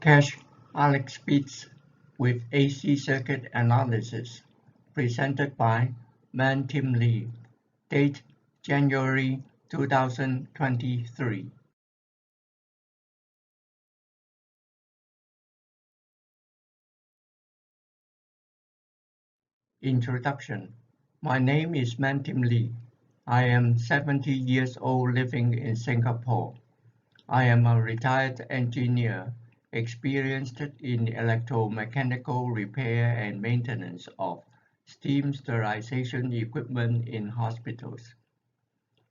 Keshe Alekz Beads with AC Circuit Analysis, presented by Tim Lee, date January 2023. Introduction. My name is Tim Lee. I am 70 years old living in Singapore. I am a retired engineer experienced in electromechanical repair and maintenance of steam sterilization equipment in hospitals.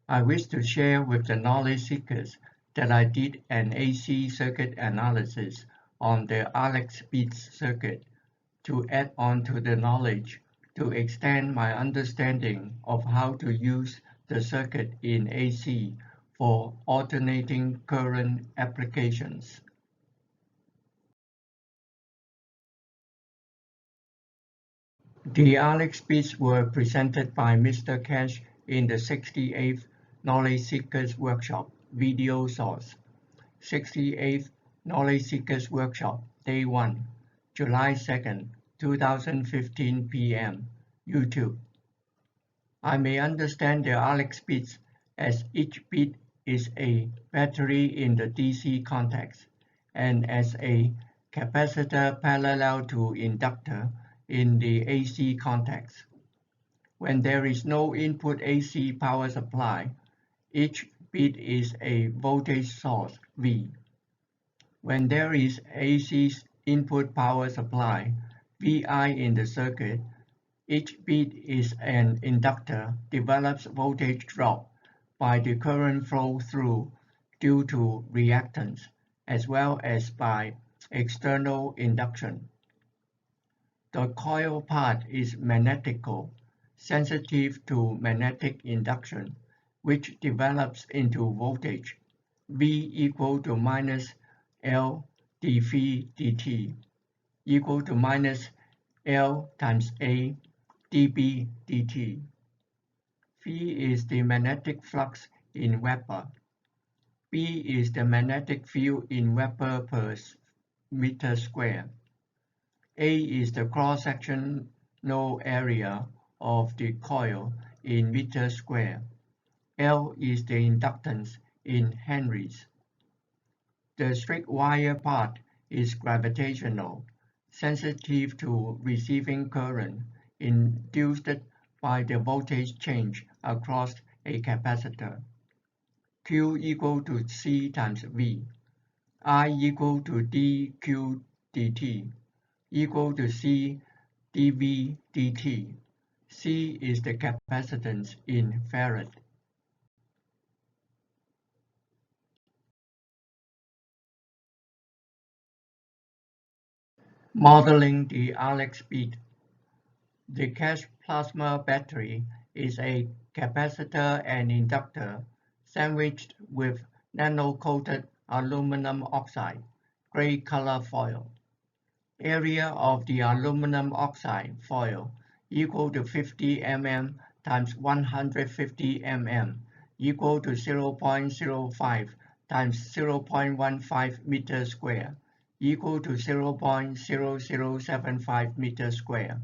I wish to share with the knowledge seekers that I did an AC circuit analysis on the Alekz Beads circuit to add on to the knowledge to extend my understanding of how to use the circuit in AC for alternating current applications. The Alekz Beads were presented by Mr. Keshe in the 68th Knowledge Seekers Workshop video source. 68th Knowledge Seekers Workshop, Day 1, July 2nd, 2015 p.m. YouTube. I may understand the Alekz Beads as each bead is a battery in the DC context and as a capacitor parallel to inductor in the AC context. When there is no input AC power supply, each bead is a voltage source V. When there is AC input power supply, VI in the circuit, each bead is an inductor develops voltage drop by the current flow through due to reactance, as well as by external induction. The coil part is magnetical, sensitive to magnetic induction, which develops into voltage V equal to minus L dV dt equal to minus L times A dB dt. V is the magnetic flux in Weber. B is the magnetic field in Weber per meter square. A is the cross-sectional area of the coil in meters square. L is the inductance in henries. The straight wire part is gravitational, sensitive to receiving current induced by the voltage change across a capacitor. Q equal to C times V. I equal to dQ dt equal to C dV dt. C is the capacitance in farad. Modeling the Alekz bead. The Keshe plasma battery is a capacitor and inductor sandwiched with nano-coated aluminum oxide, gray color foil. Area of the aluminum oxide foil equal to 50 mm times 150 mm equal to 0.05 times 0.15 meters square equal to 0.0075 meters square.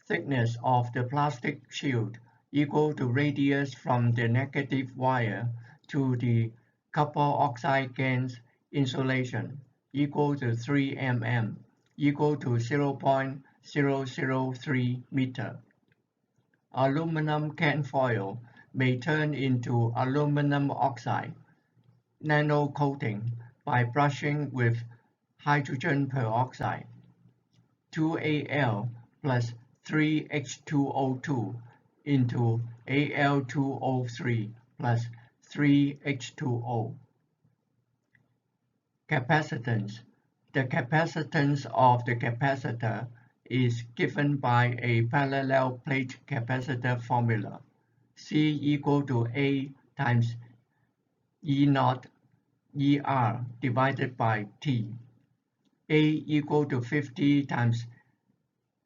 Thickness of the plastic shield equal to radius from the negative wire to the copper oxide GaNs insulation equal to 3 mm equal to 0.003 meter. Aluminum can foil may turn into aluminum oxide nano-coating by brushing with hydrogen peroxide. 2Al plus 3H2O2 into Al2O3 plus 3H2O. Capacitance. The capacitance of the capacitor is given by a parallel plate capacitor formula. C equal to A times E naught ER divided by T. A equal to 50 times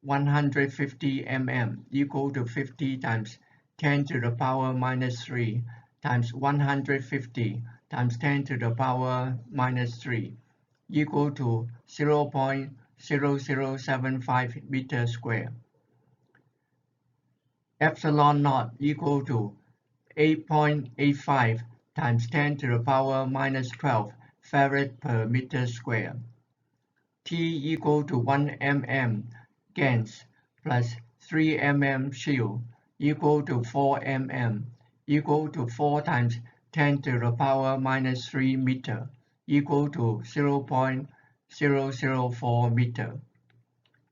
150 mm equal to 50 times 10 to the power minus 3 times 150 times 10 to the power minus 3 equal to 0.0075 meters square. Epsilon naught equal to 8.85 times 10 to the power minus 12 farad per meter square. T equal to 1 mm GaNs plus 3 mm shield equal to 4 mm equal to 4 times 10 to the power minus 3 meter equal to 0.004 meter.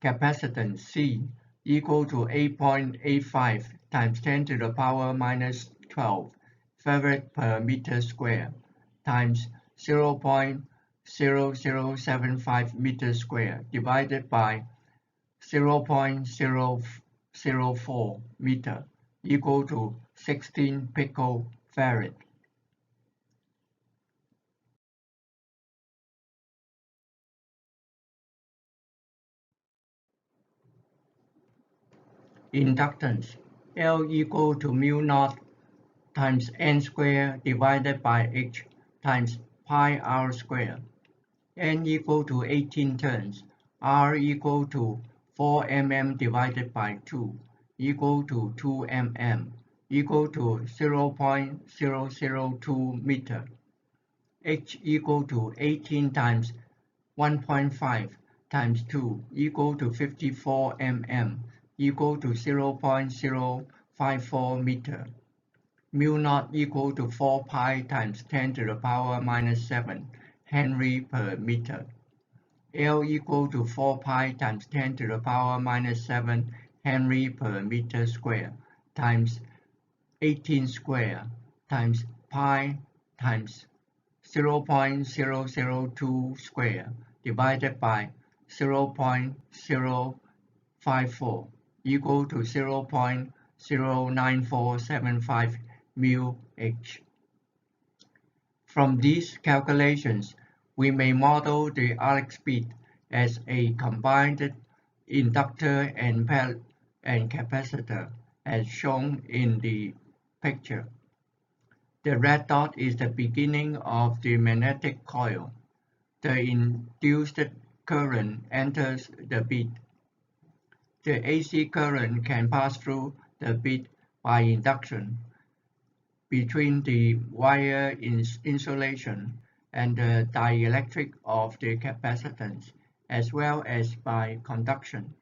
Capacitance C equal to 8.85 times 10 to the power minus 12 farad per meter square times 0.0075 meters square divided by 0.004 meter equal to 16 picofarad. Inductance L equal to mu naught times n square divided by h times pi r square. N equal to 18 turns. R equal to 4 mm divided by 2 equal to 2 mm equal to 0.002 meter. H equal to 18 times 1.5 times 2 equal to 54 mm equal to 0.054 meter. Mu naught equal to 4 pi times 10 to the power minus 7 Henry per meter. L equal to 4 pi times 10 to the power minus 7 Henry per meter square times 18 square times pi times 0.002 square divided by 0.054 equal to 0.09475 mu h. From these calculations, we may model the Alekz bead as a combined inductor and capacitor as shown in the picture. The red dot is the beginning of the magnetic coil. The induced current enters the bead. The AC current can pass through the bead by induction between the wire insulation and the dielectric of the capacitance, as well as by conduction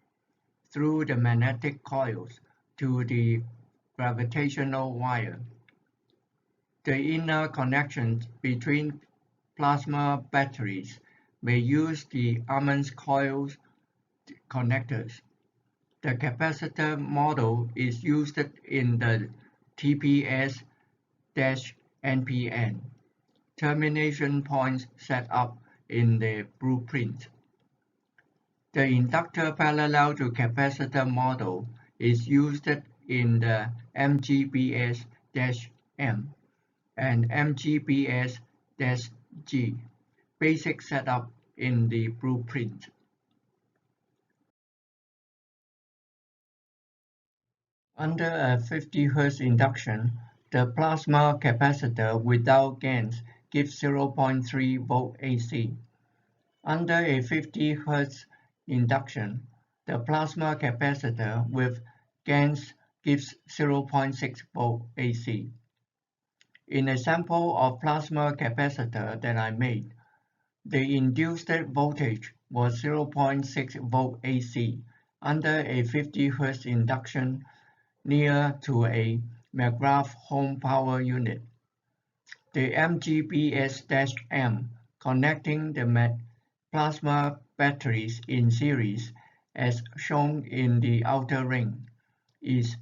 through the magnetic coils to the gravitational wire. The inner connections between plasma batteries may use the Amman's coil connectors. The capacitor model is used in the TPS-NPN termination points set up in the blueprint. The inductor parallel to capacitor model is used in the MGBS-M and MGBS-G basic setup in the blueprint. Under a 50 Hz induction, the plasma capacitor without GaNs gives 0.3 volt AC. Under a 50 Hz induction, the plasma capacitor with GaNs gives 0.6 volt AC. In a sample of plasma capacitor that I made, the induced voltage was 0.6 volt AC under a 50 Hz induction near to a McGrath home power unit. The MGBS-M connecting the plasma batteries in series, as shown in the outer ring, is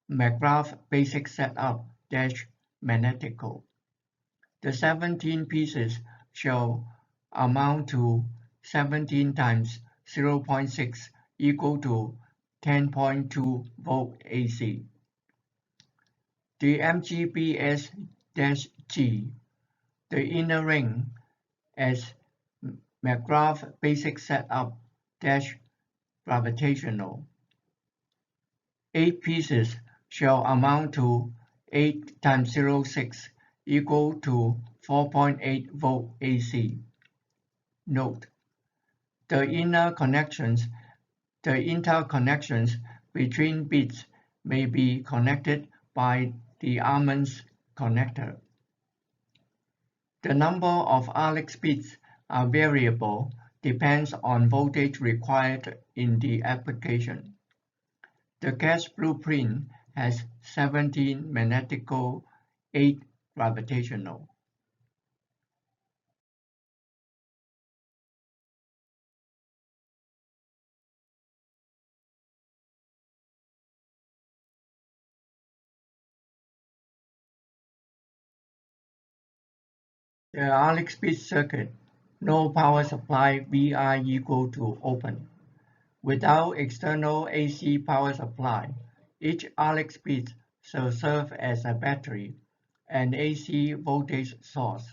McGrath basic setup magnetical. The 17 pieces shall amount to 17 times 0.6 equal to 10.2 volt AC. The MGBS-G, the inner ring, as McGrath basic setup gravitational. 8 pieces shall amount to 8 times 0.6 equal to 4.8 volt AC. Note: the interconnections between bits may be connected by the Armand's connector. The number of Alekz bits are variable, depends on voltage required in the application. The Keshe blueprint has 17 magnetical, 8 gravitational. The Alekz Beads Circuit, no power supply Vi equal to open. Without external AC power supply, each Alekz bead shall serve as a battery and AC voltage source.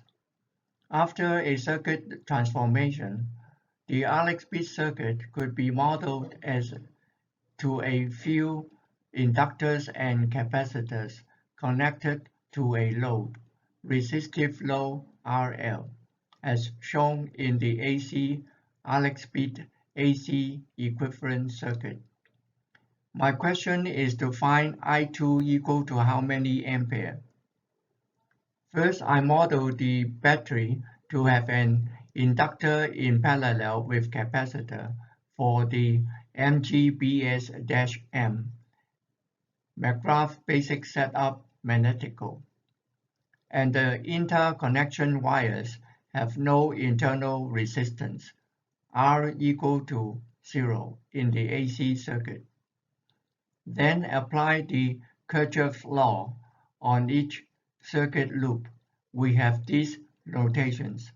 After a circuit transformation, the Alekz Beads circuit could be modeled as to a few inductors and capacitors connected to a load, resistive load RL, as shown in the AC Alekz Beads AC equivalent circuit. My question is to find I2 equal to how many ampere? First, I model the battery to have an inductor in parallel with capacitor for the MGBS-M McGrath basic setup magnetical, and the interconnection wires have no internal resistance, R equal to 0 in the AC circuit. Then apply the Kirchhoff's law on each circuit loop. We have these notations.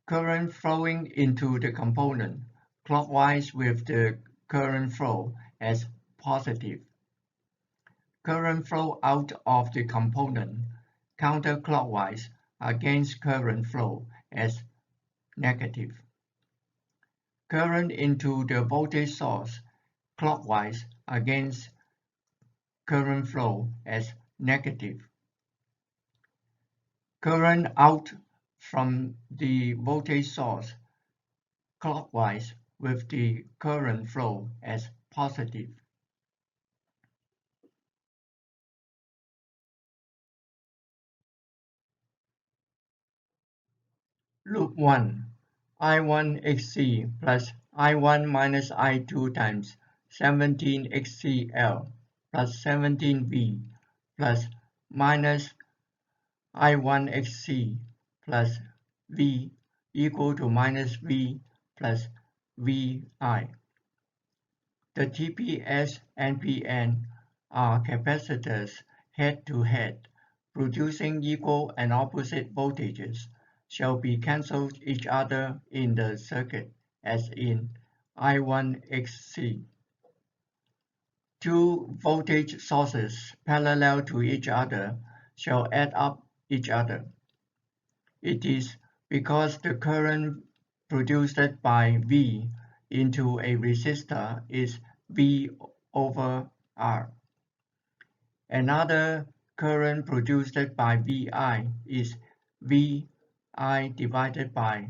Current flowing into the component clockwise with the current flow as positive. Current flow out of the component counterclockwise against current flow as negative. Current into the voltage source clockwise against current flow as negative. Current out from the voltage source clockwise with the current flow as positive. Loop 1. I1 XC plus I1 minus I2 times 17 XCL plus 17V plus minus I1 XC plus V equal to minus V plus Vi. The TPS and PN are capacitors head-to-head, producing equal and opposite voltages, shall be cancelled each other in the circuit, as in I1XC. Two voltage sources parallel to each other shall add up each other. It is because the current produced by V into a resistor is V over R. Another current produced by Vi is Vi divided by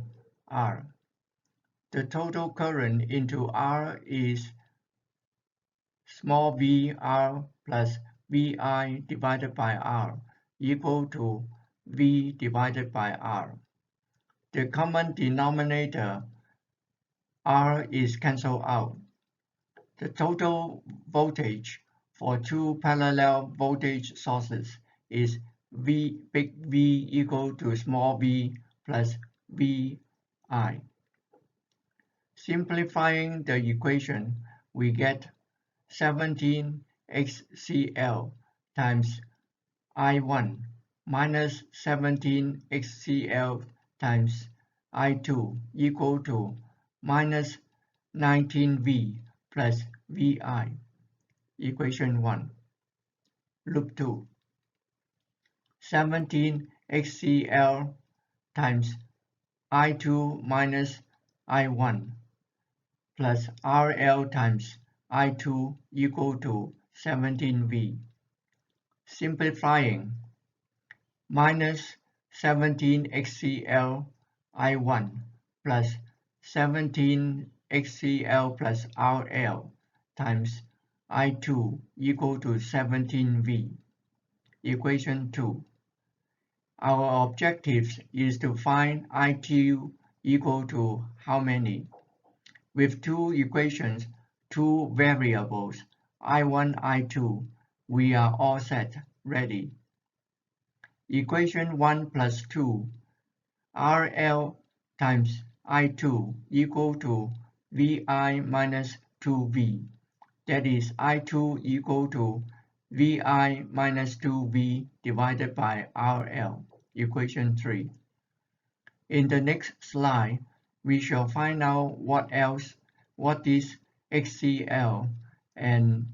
R. The total current into R is small v R plus Vi divided by R equal to V divided by R. The common denominator R is cancelled out. The total voltage for two parallel voltage sources is big V equal to small v plus Vi. Simplifying the equation, we get 17 XCL times I1 minus 17 XCL times I2 equal to minus 19V plus Vi. Equation 1. Loop 2. 17 XCL times I2 minus I1 plus RL times I2 equal to 17V. Simplifying, minus 17 XCL I1 plus 17 HCl plus RL times I2 equal to 17V. Equation 2. Our objective is to find I2 equal to how many? With two equations, two variables, I1, I2, we are all set, ready. Equation 1 plus 2, RL times I2 equal to Vi minus 2V. That is I2 equal to Vi minus 2V divided by RL. Equation 3. In the next slide, we shall find out what is HCl and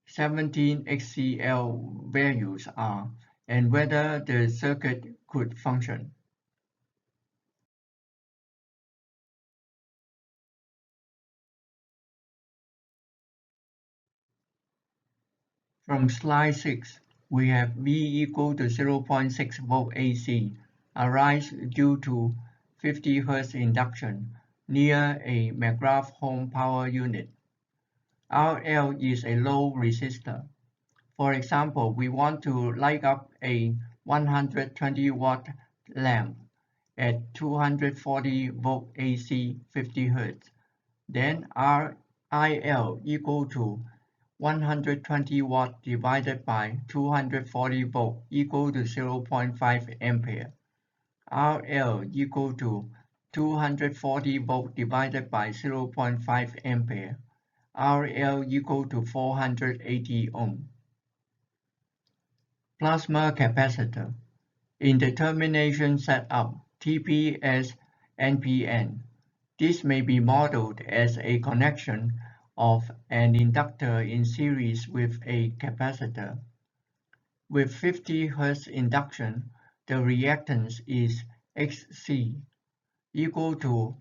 17 HCl values are, and whether the circuit could function. From slide 6, we have V equal to 0.6 volt AC, arise due to 50 Hz induction near a McGrath home power unit. RL is a low resistor. For example, we want to light up a 120-watt lamp at 240 volt AC 50 Hz. Then RIL equal to 120 watt divided by 240 volt equal to 0.5 ampere. RL equal to 240 volt divided by 0.5 ampere. RL equal to 480 ohm. Plasma capacitor. In the termination setup, TP as NPN. This may be modeled as a connection of an inductor in series with a capacitor. With 50 Hz induction, the reactance is Xc equal to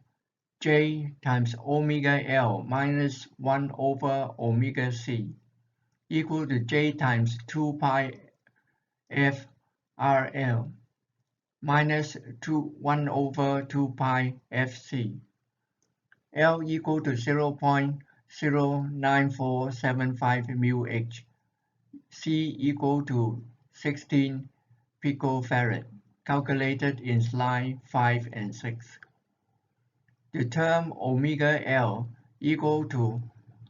J times omega L minus 1 over omega C equal to J times 2 pi F RL minus 1 over 2 pi Fc. L equal to 0.09475 μH. C equal to 16 picofarad, calculated in slide 5 and 6. The term omega L equal to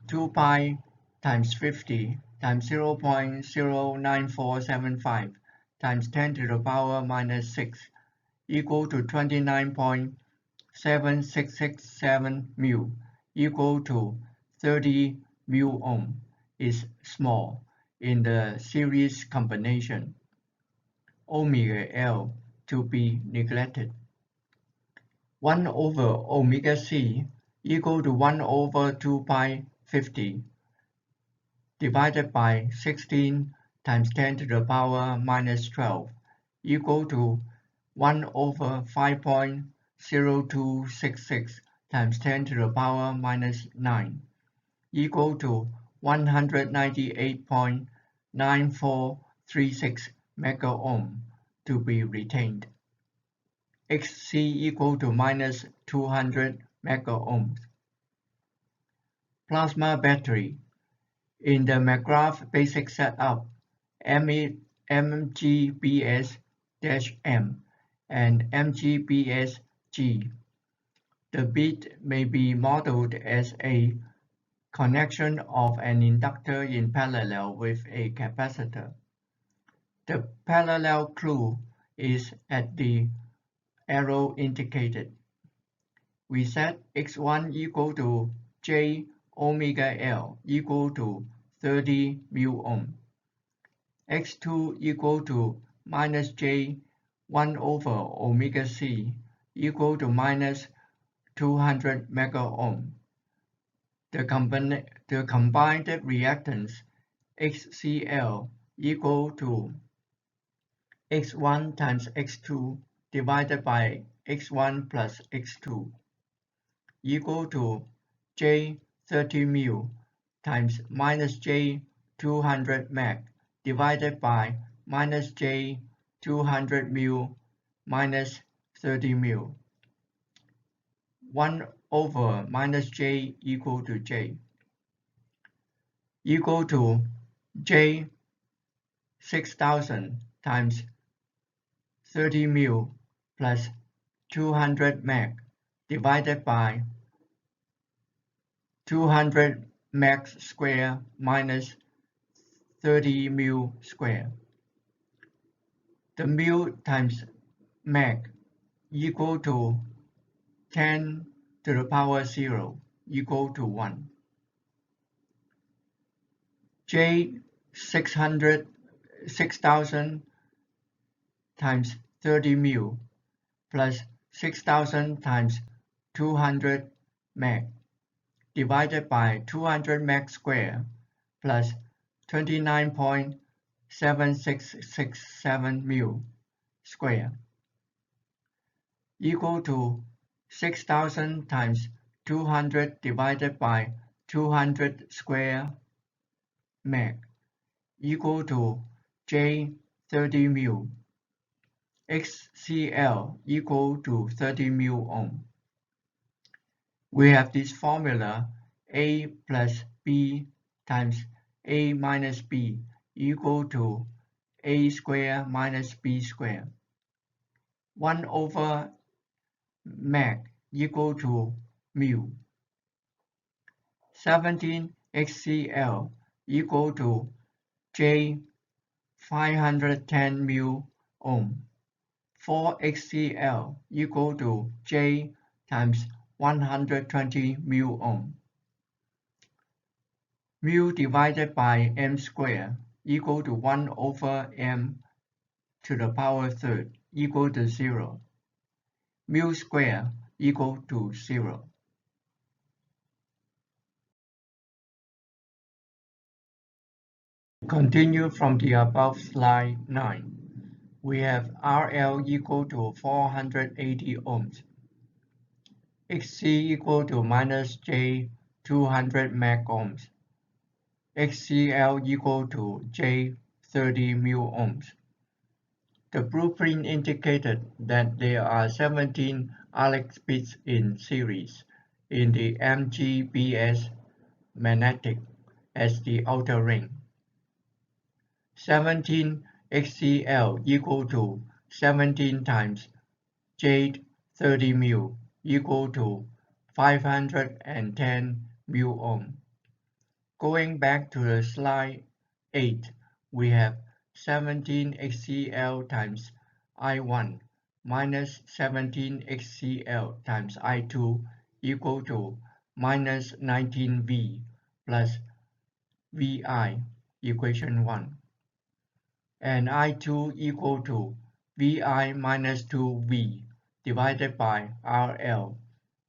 2 pi times 50 times 0.09475 times 10 to the power minus 6 equal to 29.7667 mu equal to 30 mu ohm is small in the series combination. Omega L to be neglected. 1 over omega C equal to 1 over 2 pi 50 divided by 16 times 10 to the power minus 12 equal to 1 over 5.0266 times 10 to the power minus 9 equal to 198.9436 megaohm to be retained. Xc equal to minus 200 megaohms. Plasma battery. In the McGrath basic setup, MGBS-M and MGBS-G. The bead may be modeled as a connection of an inductor in parallel with a capacitor. The parallel clue is at the arrow indicated. We set X1 equal to J omega L equal to 30 mu ohm. X2 equal to minus J 1 over omega C equal to minus 200 mega ohm. The combined reactance HCl equal to X1 times X2 divided by X1 plus X2 equal to J 30 mu times minus J 200 meg divided by minus J 200 mu minus 30 mu. 1 over minus J equal to J equal to J 6,000 times 30 mil plus 200 meg divided by 200 meg square minus 30 mil square. The mil times meg equal to 10 to the power 0 equal to 1. J 6,000 times 30 mil plus 6,000 times 200 meg divided by 200 meg square plus 29.7667 mil square equal to 6,000 times 200 divided by 200 square meg equal to J 30 mil. XCL equal to 30 mil ohm. We have this formula A plus B times A minus B equal to A square minus B square. 1 over meg equal to mu. 17 XCL equal to J 510 mil ohm. 4 XCL equal to J times 120 mil ohm. Mu divided by m squared equal to 1 over m to the power third equal to 0. Mu squared equal to 0. Continue from the above slide 9. We have RL equal to 480 ohms. XC equal to minus J 200 meg ohms. XCL equal to J 30 mil ohms. The blueprint indicated that there are 17 Alekz beads in series in the MGBS magnetic as the outer ring. 17 XCL equal to 17 times J 30 mil equal to 510 mil ohm. Going back to the slide 8, we have 17 XCL times I1 minus 17 XCL times I2 equal to minus 19V plus VI, equation 1. And I2 equal to VI minus 2V divided by RL,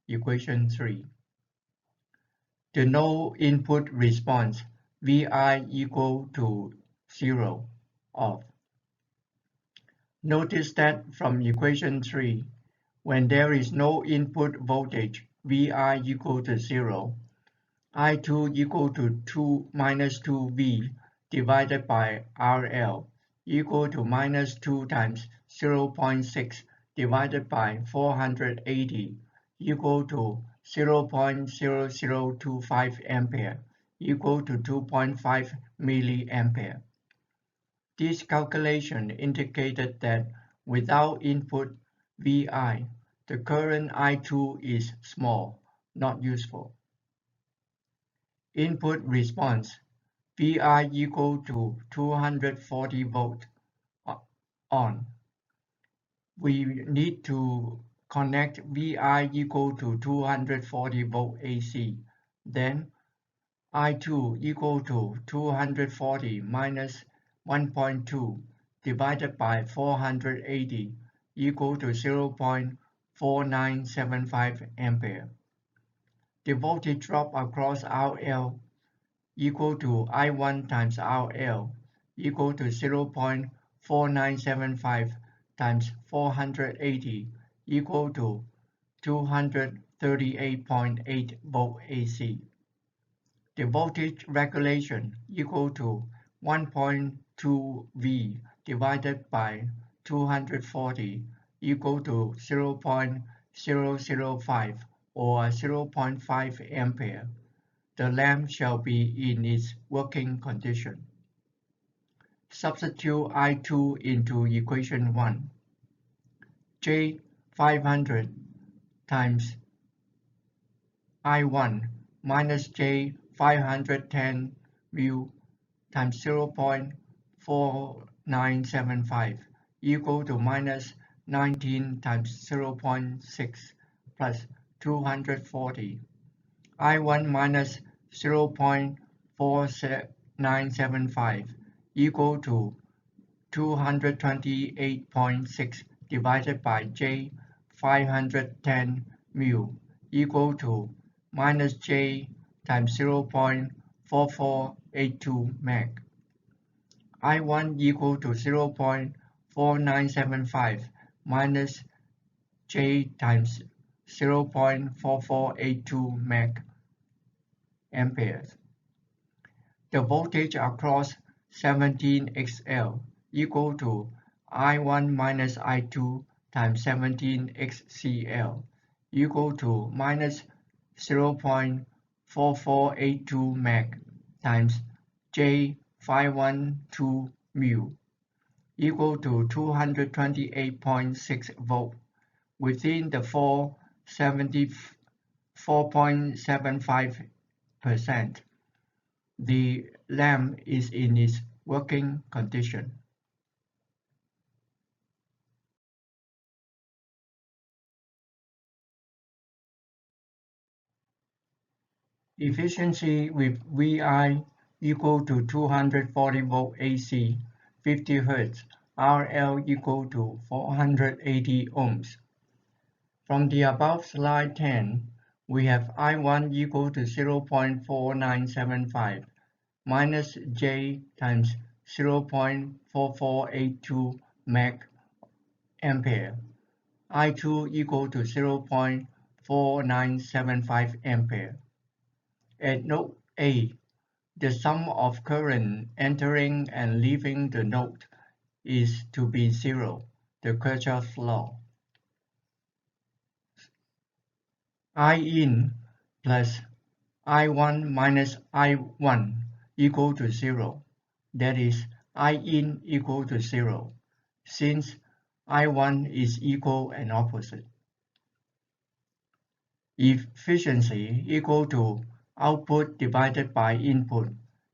equation 3. The no input response Vi equal to 0 off. Notice that from equation 3, when there is no input voltage Vi equal to 0, I2 equal to 2 minus 2V divided by RL equal to minus 2 times 0.6 divided by 480 equal to 0.0025 ampere equal to 2.5 milliampere. This calculation indicated that without input Vi, the current I2 is small, not useful. Input response Vi equal to 240 volt on. We need to connect Vi equal to 240 volt AC. Then I2 equal to 240 minus 1.2 divided by 480 equal to 0.4975 ampere. The voltage drop across RL equal to I1 times RL equal to 0.4975 times 480 equal to 238.8 volt AC. The voltage regulation equal to 1.2 V divided by 240 equal to 0.005 or 0.5 ampere, the lamp shall be in its working condition. Substitute I2 into equation 1. J 500 times I1 minus J 510 mu times 0.4975 equal to minus 19 times 0.6 plus 240. I1 minus 0.4975 equal to 228.6 divided by J 510 mu equal to minus J times 0.4482 meg. I1 equal to 0.4975 minus J times 0.4482 meg amperes. The voltage across 17XL equal to I1 minus I2 times 17XCL equal to minus 0.4482 meg times J 512 mu equal to 228.6 volt within the 74.75%. The lamp is in its working condition. Efficiency with Vi equal to 240 volt AC, 50 Hz, RL equal to 480 ohms. From the above slide 10, we have I1 equal to 0.4975 minus J times 0.4482 meg ampere, I2 equal to 0.4975 ampere. At node A, the sum of current entering and leaving the node is to be zero, the Kirchhoff's law. I in plus I1 minus I1 equal to zero, that is, I in equal to zero, since I1 is equal and opposite. Efficiency equal to output divided by input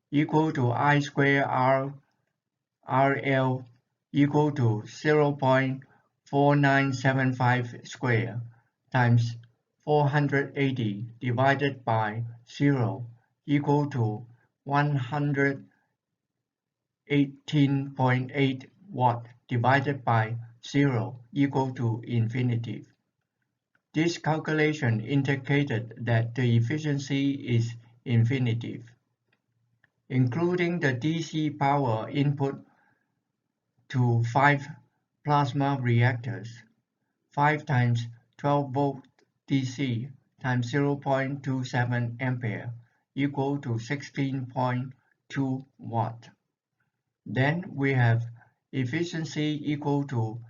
equal to I square R RL equal to 0.4975 square times 480 divided by 0 equal to 118.8 watt divided by 0 equal to infinity. This calculation indicated that the efficiency is infinitive. Including the DC power input to 5 plasma reactors, 5 times 12 volt DC times 0.27 ampere equal to 16.2 watt. Then we have efficiency equal to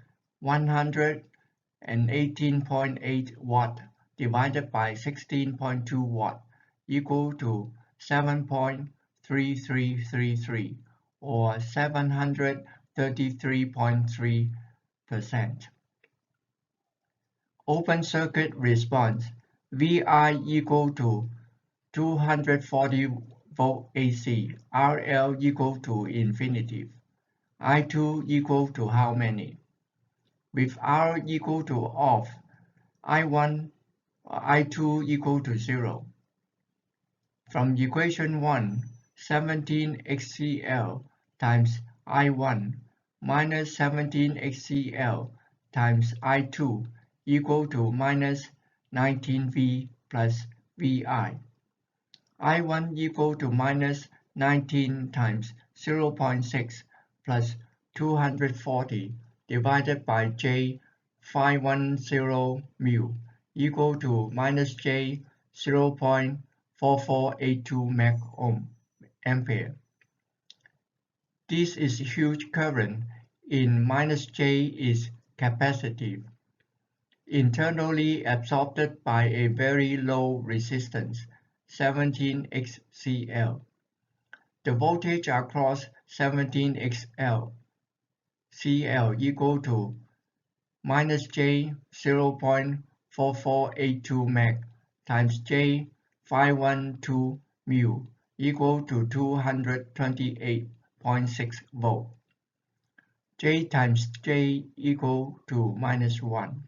118.8 watt divided by 16.2 watt equal to 7.3333 or 733.3%. Open circuit response Vi equal to 240 volt AC, RL equal to infinity. I2 equal to how many? With R equal to off, I2 equal to 0. From equation 1, 17XCL times I1 minus 17XCL times I2 equal to minus 19V plus Vi. I1 equal to minus 19 times 0.6 plus 240 divided by J 510 mu equal to minus J 0.4482 meg ohm ampere. This is huge current in minus J is capacitive. internally absorbed by a very low resistance, 17xCl. The voltage across 17xCl equal to minus J 0.4482 meg times J 512 mu equal to 228.6 volt. J times J equal to minus 1.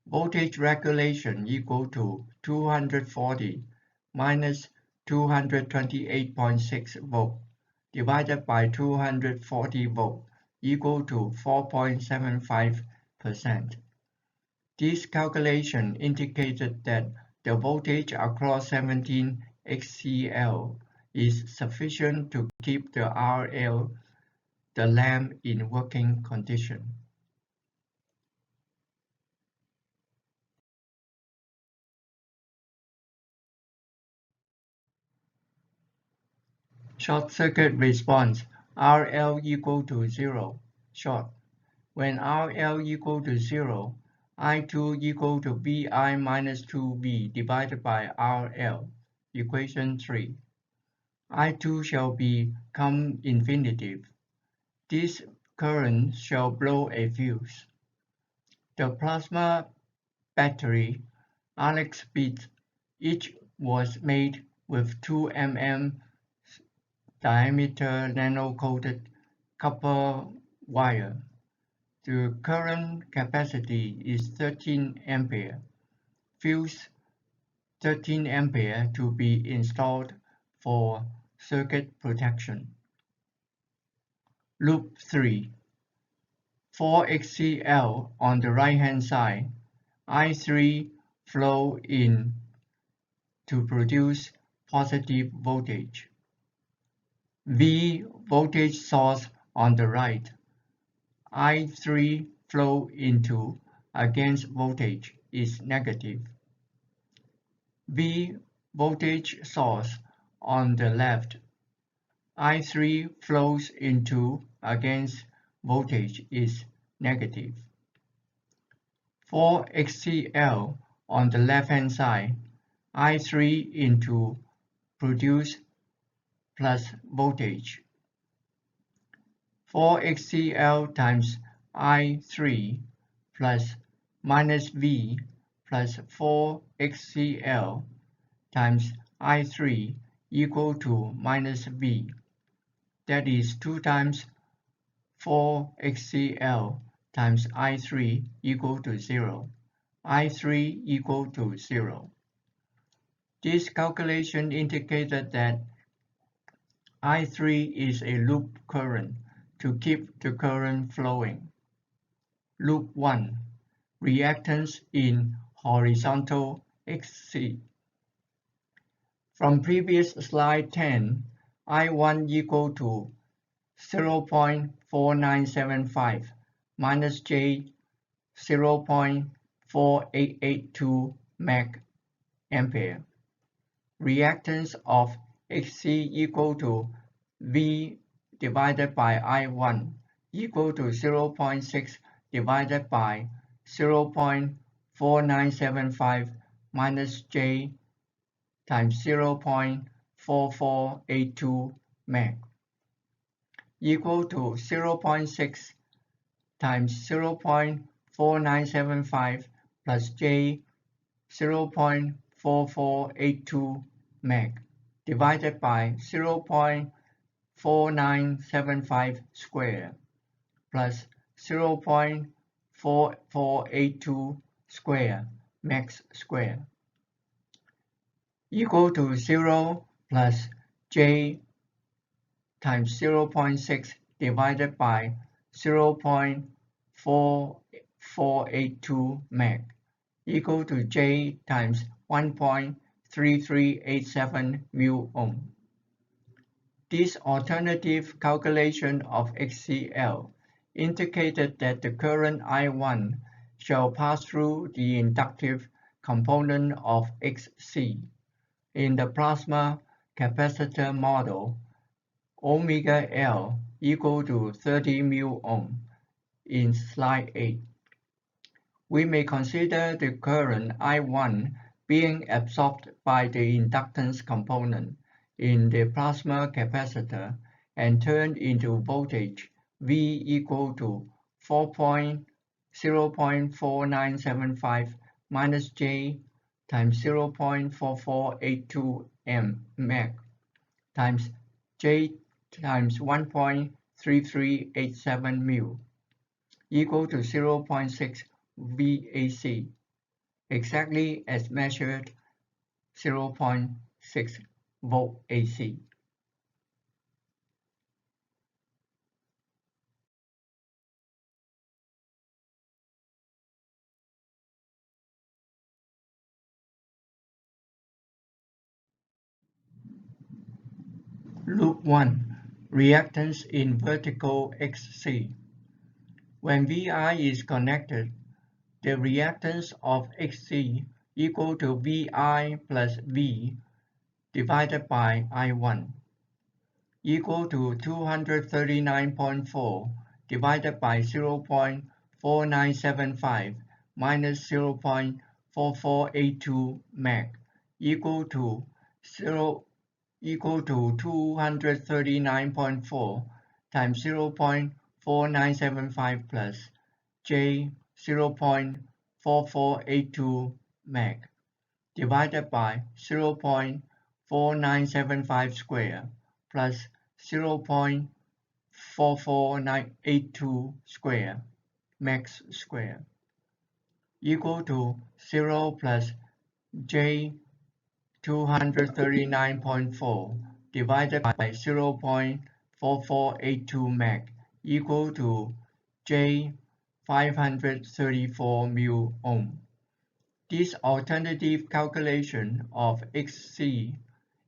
Voltage regulation equal to 240 minus 228.6 volt divided by 240 volt equal to 4.75%. This calculation indicated that the voltage across 17 xCl is sufficient to keep the RL, the lamp, in working condition. Short circuit response, RL equal to 0, short. When RL equal to 0, I2 equal to Vi minus 2V divided by RL, equation 3. I2 shall become infinitive. This current shall blow a fuse. The plasma battery, Alekz Beads, each was made with 2 mm diameter nano-coated copper wire. The current capacity is 13 ampere. Fuse 13 ampere to be installed for circuit protection. Loop 3. 4 xCl on the right-hand side. I3 flow in to produce positive voltage. V voltage source on the right. I3 flow into against voltage is negative. V voltage source on the left. I3 flows into against voltage is negative. 4 xCl on the left-hand side. I3 into produce plus voltage. 4 xCl times I3 plus minus V plus 4 xCl times I3 equal to minus V. That is 2 times 4 xCl times I3 equal to 0. I3 equal to 0. This calculation indicated that I3 is a loop current to keep the current flowing. Loop 1. Reactance in horizontal XC. From previous slide 10, I1 equal to 0.4975 minus J 0.4882 meg ampere. Reactance of XC equal to V divided by I1 equal to 0.6 divided by 0.4975 minus J times 0.4482 meg equal to 0.6 times 0.4975 plus J 0.4482 meg divided by 0.4975 square plus 0.4482 square max square equal to 0 plus J times 0.6 divided by 0.4482 meg equal to J times 1.3387 mu ohm. This alternative calculation of xCl indicated that the current I1 shall pass through the inductive component of Xc. In the plasma capacitor model, omega L equal to 30 mu ohm in slide 8. We may consider the current I1 being absorbed by the inductance component in the plasma capacitor and turned into voltage V equal to 0.4975 minus J times 0.4482 mH times J times 1.3387 mu equal to 0.6 VAC, exactly as measured 0.6 volt AC. Loop 1. Reactance in vertical XC. When Vi is connected, the reactance of Xc equal to Vi plus V divided by I1 equal to 239.4 divided by 0.4975 minus 0.4482 mH equal to 239.4 times 0.4975 plus J 0.4482 mH divided by 0.4975 square plus 0.44982 square max square equal to 0 plus J 239.4 divided by 0.4482 mH equal to J 534 mu ohm. This alternative calculation of Xc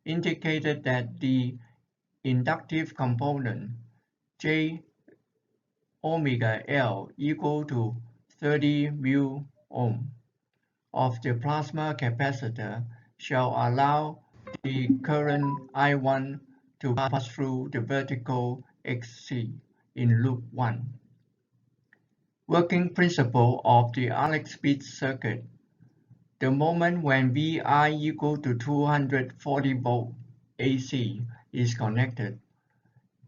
indicated that the inductive component J omega L equal to 30 mu ohm of the plasma capacitor shall allow the current I1 to pass through the vertical Xc in loop 1. Working principle of the Alekz Beads circuit. The moment when Vi equal to 240 volt AC is connected,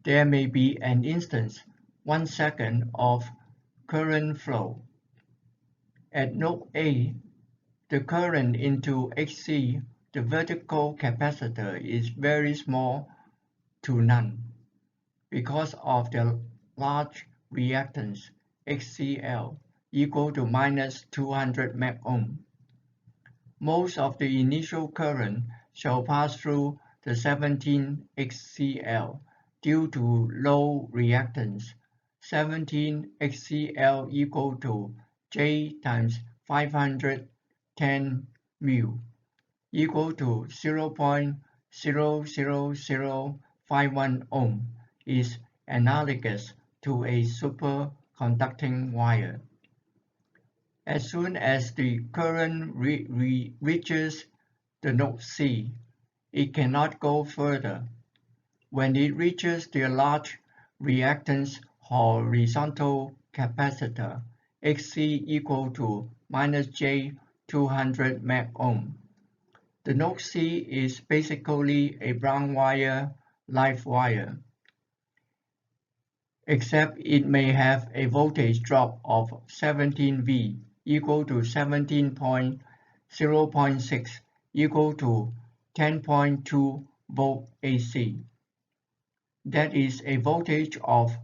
there may be an instant, 1 second, of current flow. At node A, the current into Xc, the vertical capacitor, is very small to none because of the large reactance XCl equal to minus 200 megohm. Most of the initial current shall pass through the 17 XCl due to low reactance. 17 XCl equal to J times 510 mu equal to 0.00051 ohm is analogous to a superconducting wire. As soon as the current reaches the node C, it cannot go further. When it reaches the large reactance horizontal capacitor, Xc equal to minus J 200 megohm, the node C is basically a brown wire, live wire, except it may have a voltage drop of 17 V equal to 0.6 equal to 10.2 volt AC. That is a voltage of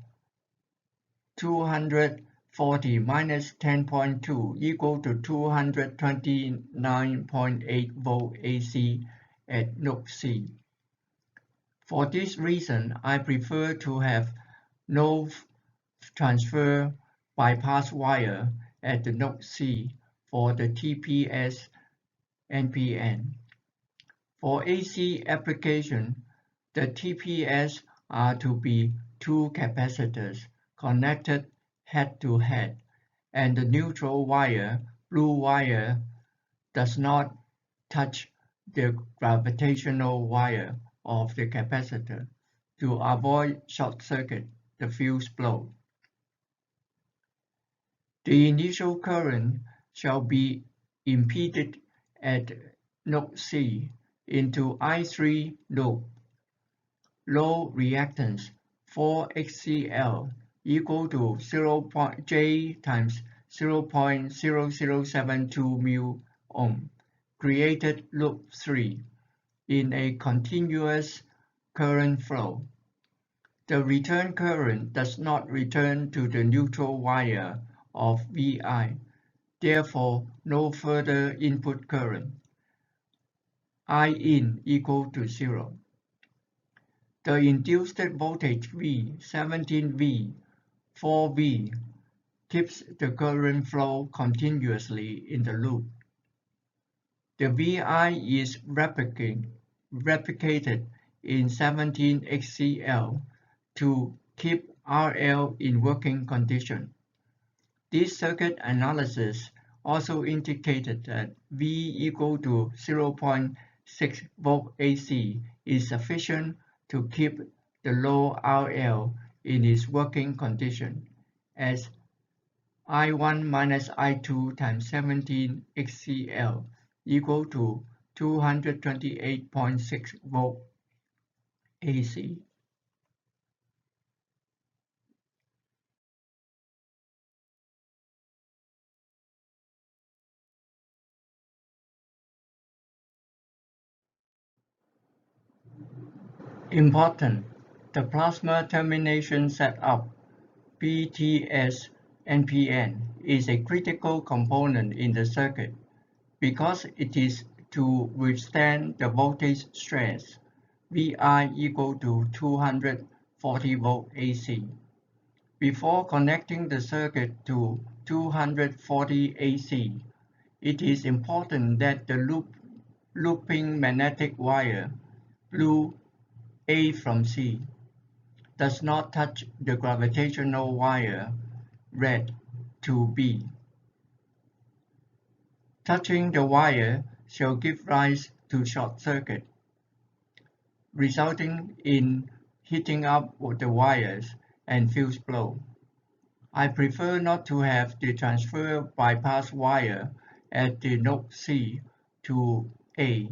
240 minus 10.2 equal to 229.8 volt AC at node C. For this reason, I prefer to have no transfer bypass wire at the node C for the TPS NPN. For AC application, the TPS are to be two capacitors connected head-to-head, and the neutral wire, blue wire, does not touch the gravitational wire of the capacitor to avoid short circuit, the fuse blow. The initial current shall be impeded at node C into I3 loop. Low reactance 4HCl equal to J times 0.0072 μ ohm created loop 3 in a continuous current flow. The return current does not return to the neutral wire of Vi, therefore no further input current. In equal to 0. The induced voltage V, 17V, 4V, keeps the current flow continuously in the loop. The Vi is replicated in 17HCl to keep RL in working condition. This circuit analysis also indicated that V equal to 0.6 volt AC is sufficient to keep the low RL in its working condition, as I1 minus I2 times 17 HCl equal to 228.6 volt AC. Important: the plasma termination setup PTS-NPN is a critical component in the circuit because it is to withstand the voltage stress Vi equal to 240 volt AC. Before connecting the circuit to 240 AC, it is important that the looping magnetic wire, blue A from C, does not touch the gravitational wire, red to B. Touching the wire shall give rise to short circuit, resulting in heating up the wires and fuse blow. I prefer not to have the transfer bypass wire at the node C to A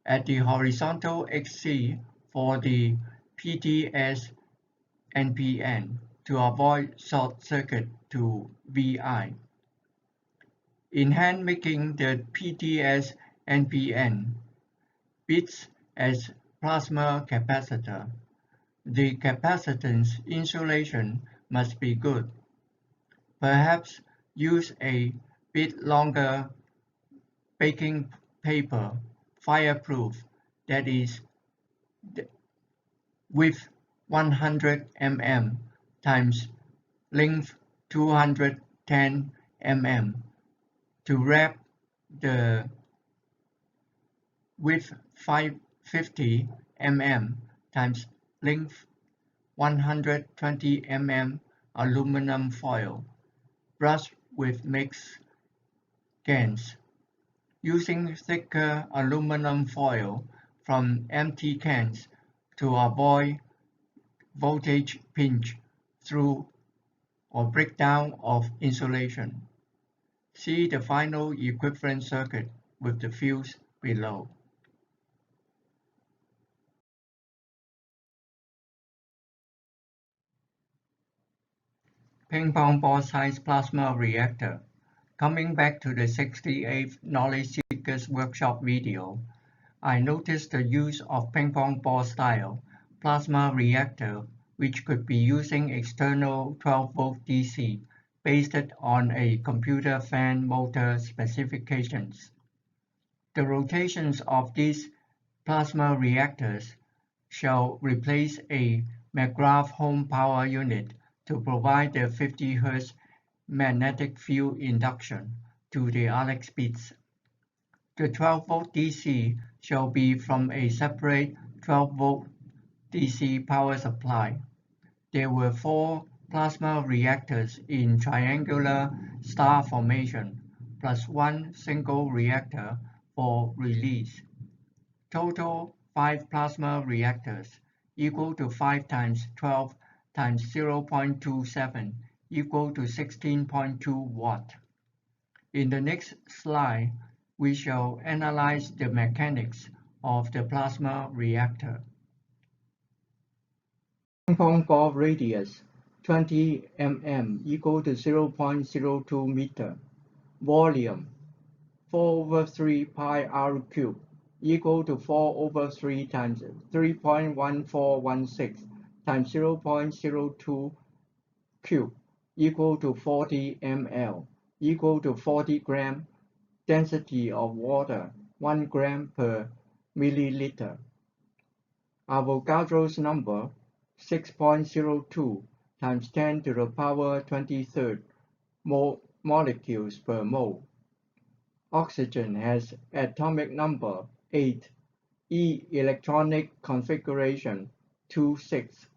at the horizontal XC for the PTS-NPN to avoid short circuit to Vi. In hand making the PTS-NPN beads as plasma capacitor, the capacitance insulation must be good. Perhaps use a bit longer baking paper, fireproof, that is width 100 mm times length 210 mm to wrap the width 550 mm times length 120 mm aluminum foil, brushed with mixed GaNs. Using thicker aluminum foil from empty cans to avoid voltage pinch through or breakdown of insulation. See the final equivalent circuit with the fuse below. Ping pong ball size plasma reactor. Coming back to the 68th Knowledge Seekers Workshop video, I noticed the use of ping pong ball style plasma reactor, which could be using external 12-volt DC based on a computer fan motor specifications. The rotations of these plasma reactors shall replace a McGrath home power unit to provide the 50 Hz magnetic field induction to the Alekz beads. The 12-volt DC shall be from a separate 12-volt DC power supply. There were 4 plasma reactors in triangular star formation, plus 1 single reactor for release. Total 5 plasma reactors equal to 5 times 12 times 0.27 equal to 16.2 watt. In the next slide, we shall analyze the mechanics of the plasma reactor. Ping-pong ball radius 20 mm equal to 0.02 meter. Volume 4/3 pi r cubed equal to 4/3 times 3.1416 times 0.02 cubed equal to 40 ml equal to 40 gram. Density of water 1 gram per milliliter. Avogadro's number 6.02 times 10 to the power 23rd molecules per mole. Oxygen has atomic number 8, E electronic configuration 26.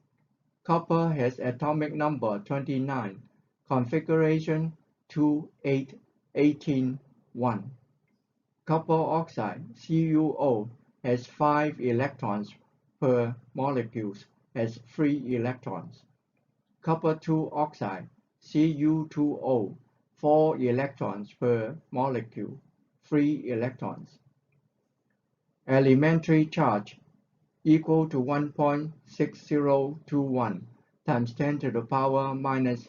Copper has atomic number 29, configuration 2818 1. Copper oxide CuO has 5 electrons per molecules, has 3 electrons. Copper 2 oxide Cu2O 4 electrons per molecule, 3 electrons. Elementary charge equal to 1.6021 times 10 to the power minus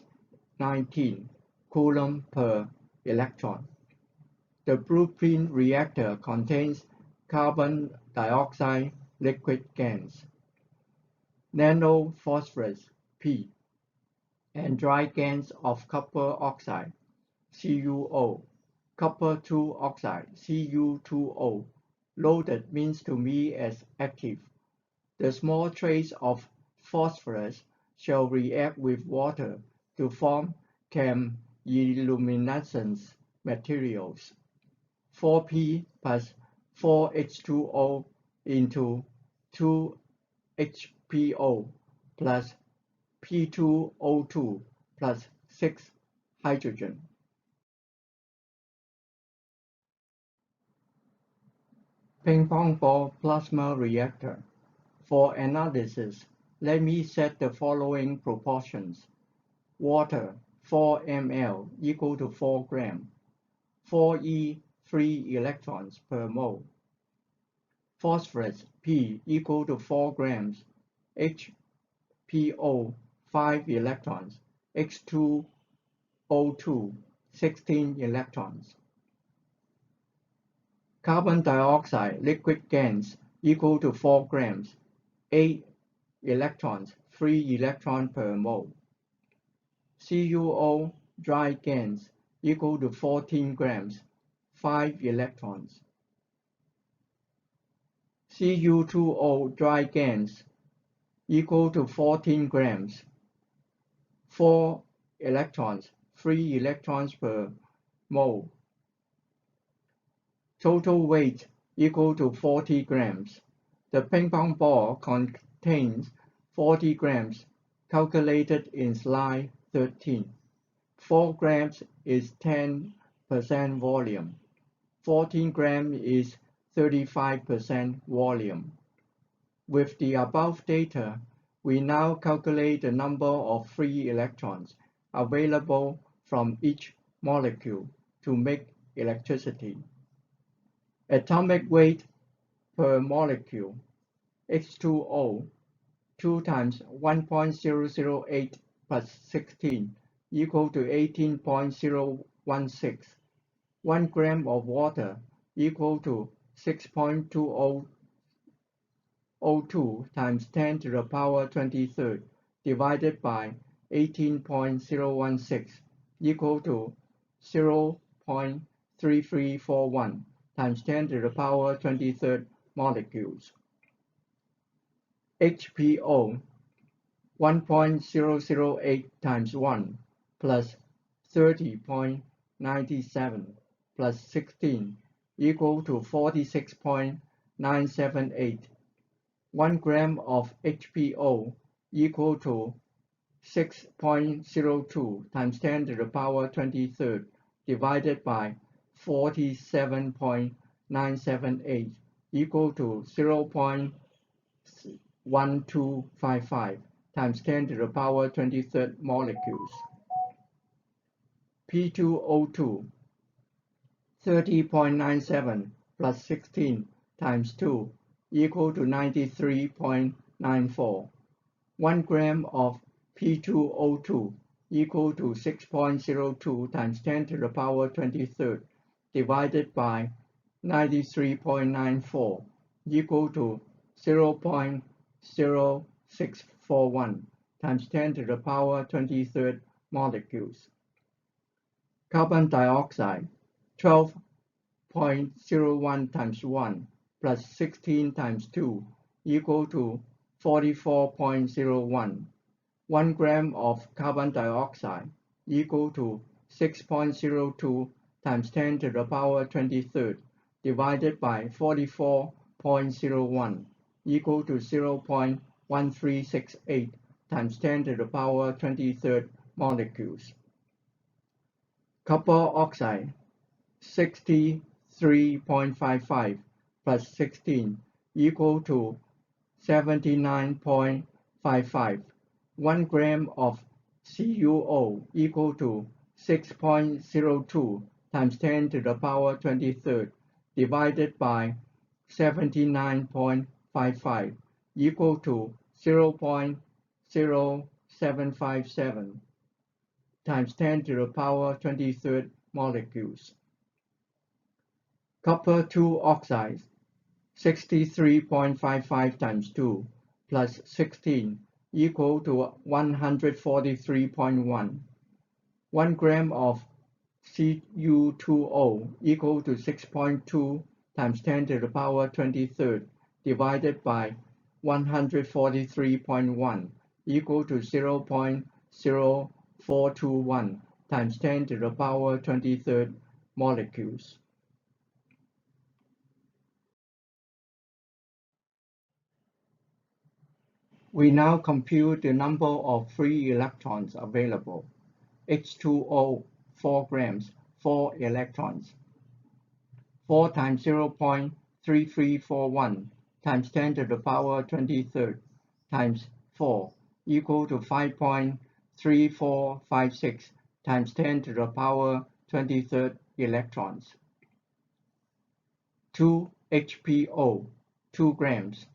19 coulomb per electron. The blueprint reactor contains carbon dioxide liquid gas, nanophosphorus P, and dry gas of copper oxide CuO, copper 2 oxide Cu2O. Loaded means to me as active. The small trace of phosphorus shall react with water to form chemiluminescence materials. 4P plus 4H2O into 2HPO plus P2O2 plus 6 hydrogen. Ping-pong ball plasma reactor. For analysis, let me set the following proportions. Water 4 ml equal to 4 gram. 4E 3 electrons per mole. Phosphorus P equal to 4 grams. HPO 5 electrons. H2O2 16 electrons. Carbon dioxide liquid gas equal to 4 grams. 8 electrons, 3 electrons per mole. CuO dry gas equal to 14 grams, 5 electrons. Cu2O dry gas equal to 14 grams, 4 electrons, 3 electrons per mole. Total weight equal to 40 grams. The ping-pong ball contains 40 grams, calculated in slide 13. 4 grams is 10% volume. 14 grams is 35% volume. With the above data, we now calculate the number of free electrons available from each molecule to make electricity. Atomic weight per molecule, H2O, 2 times 1.008 plus 16 equal to 18.016. 1 gram of water equal to 6.2002 times 10 to the power 23rd divided by 18.016 equal to 0.3341 times 10 to the power 23rd molecules. HPO 1.008 times 1 plus 30.97 plus 16 equal to 46.978. 1 gram of HPO equal to 6.02 times 10 to the power 23rd divided by 47.978 equal to 0.1255 times 10 to the power 23rd molecules. P2O2 30.97 plus 16 times 2 equal to 93.94. 1 gram of P2O2 equal to 6.02 times 10 to the power 23rd divided by 93.94 equal to 0.0641 times 10 to the power 23rd molecules. Carbon dioxide 12.01 times 1 plus 16 times 2 equal to 44.01. 1 gram of carbon dioxide equal to 6.02 times 10 to the power 23rd divided by 44.01 equal to 0.1368 times 10 to the power 23rd molecules. Copper oxide 63.55 plus 16 equal to 79.55. 1 gram of CuO equal to 6.02 times 10 to the power 23rd divided by 79.55 equal to 0.0757 times 10 to the power 23rd molecules. Copper 2 oxide 63.55 times 2 plus 16 equal to 143.1. 1 gram of Cu2O equal to 6.2 times 10 to the power 23rd divided by 143.1 equal to 0.0421 times 10 to the power 23rd molecules. We now compute the number of free electrons available. H2O 4 grams, 4 electrons. 4 times 0.3341 times 10 to the power 23rd times 4 equal to 5.3456 times 10 to the power 23rd electrons. 2 HPO 2 grams,